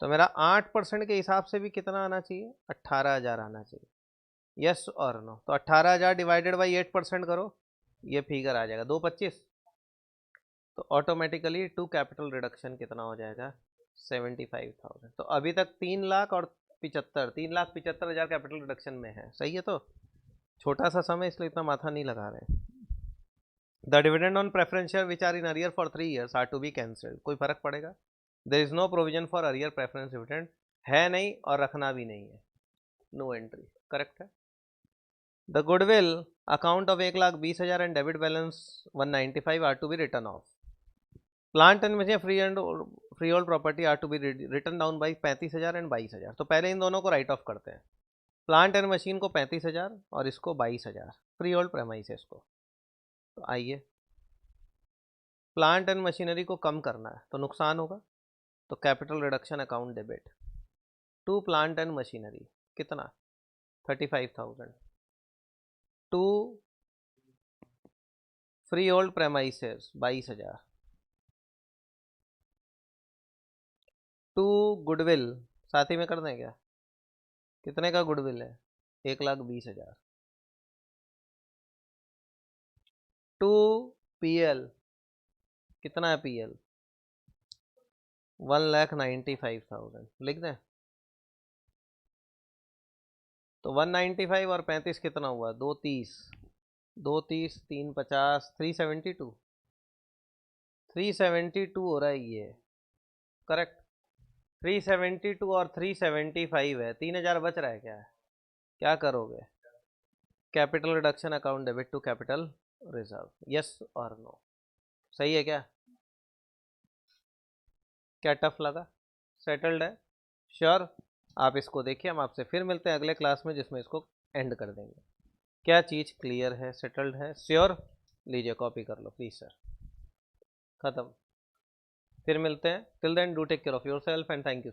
तो मेरा 8% के हिसाब से भी कितना आना चाहिए? 18,000 आना चाहिए। यस और नो? तो 18,000 डिवाइडेड बाई 8% करो, ये फिगर आ जाएगा 225। तो ऑटोमेटिकली टू कैपिटल रिडक्शन कितना हो जाएगा? 75,000। तो अभी तक 3 लाख और 3,75,000 कैपिटल रिडक्शन में है। सही है? तो छोटा सा समय इसलिए इतना माथा नहीं लगा रहे। The dividend on preference share which are in arrear for 3 years are to be cancelled. कोई फर्क पड़ेगा? There is no provision for arrear preference dividend, है नहीं और रखना भी नहीं है। नो एंट्री, करेक्ट है। The goodwill account of 1,20,000 and debit balance 195 are to be written off. Plant and machine freehold property are to be written down by 35,000 and 22,000। तो पहले इन दोनों को राइट ऑफ करते हैं। प्लांट एंड मशीन को 35,000 और इसको 22,000 फ्री होल्ड प्रेमाइस है इसको। तो आइए, प्लांट एंड मशीनरी को कम करना है तो नुकसान होगा, तो capital reduction account debit to plant and machinery कितना? 35,000 to freehold premises 22,000 to goodwill साथ ही में कर दें क्या? कितने का गुडविल है? 1,20,000 टू पीएल कितना है? पीएल 1,95,000 लिख दें। तो 195 और 35 कितना हुआ? 230, 230 350 372 372 हो रहा है ये, करेक्ट। 372 और 375 है, 3,000 बच रहा है। क्या करोगे? Capital reduction account debit to capital reserve. Yes और नो? सही है क्या? क्या टफ लगा? सेटल्ड है? श्योर? आप इसको देखिए, हम आपसे फिर मिलते हैं अगले क्लास में जिसमें इसको एंड कर देंगे। क्या चीज़ क्लियर है? सेटल्ड है? श्योर? लीजिए कॉपी कर लो प्लीज सर। खत्म। फिर मिलते हैं। Till then do take care of yourself and thank you.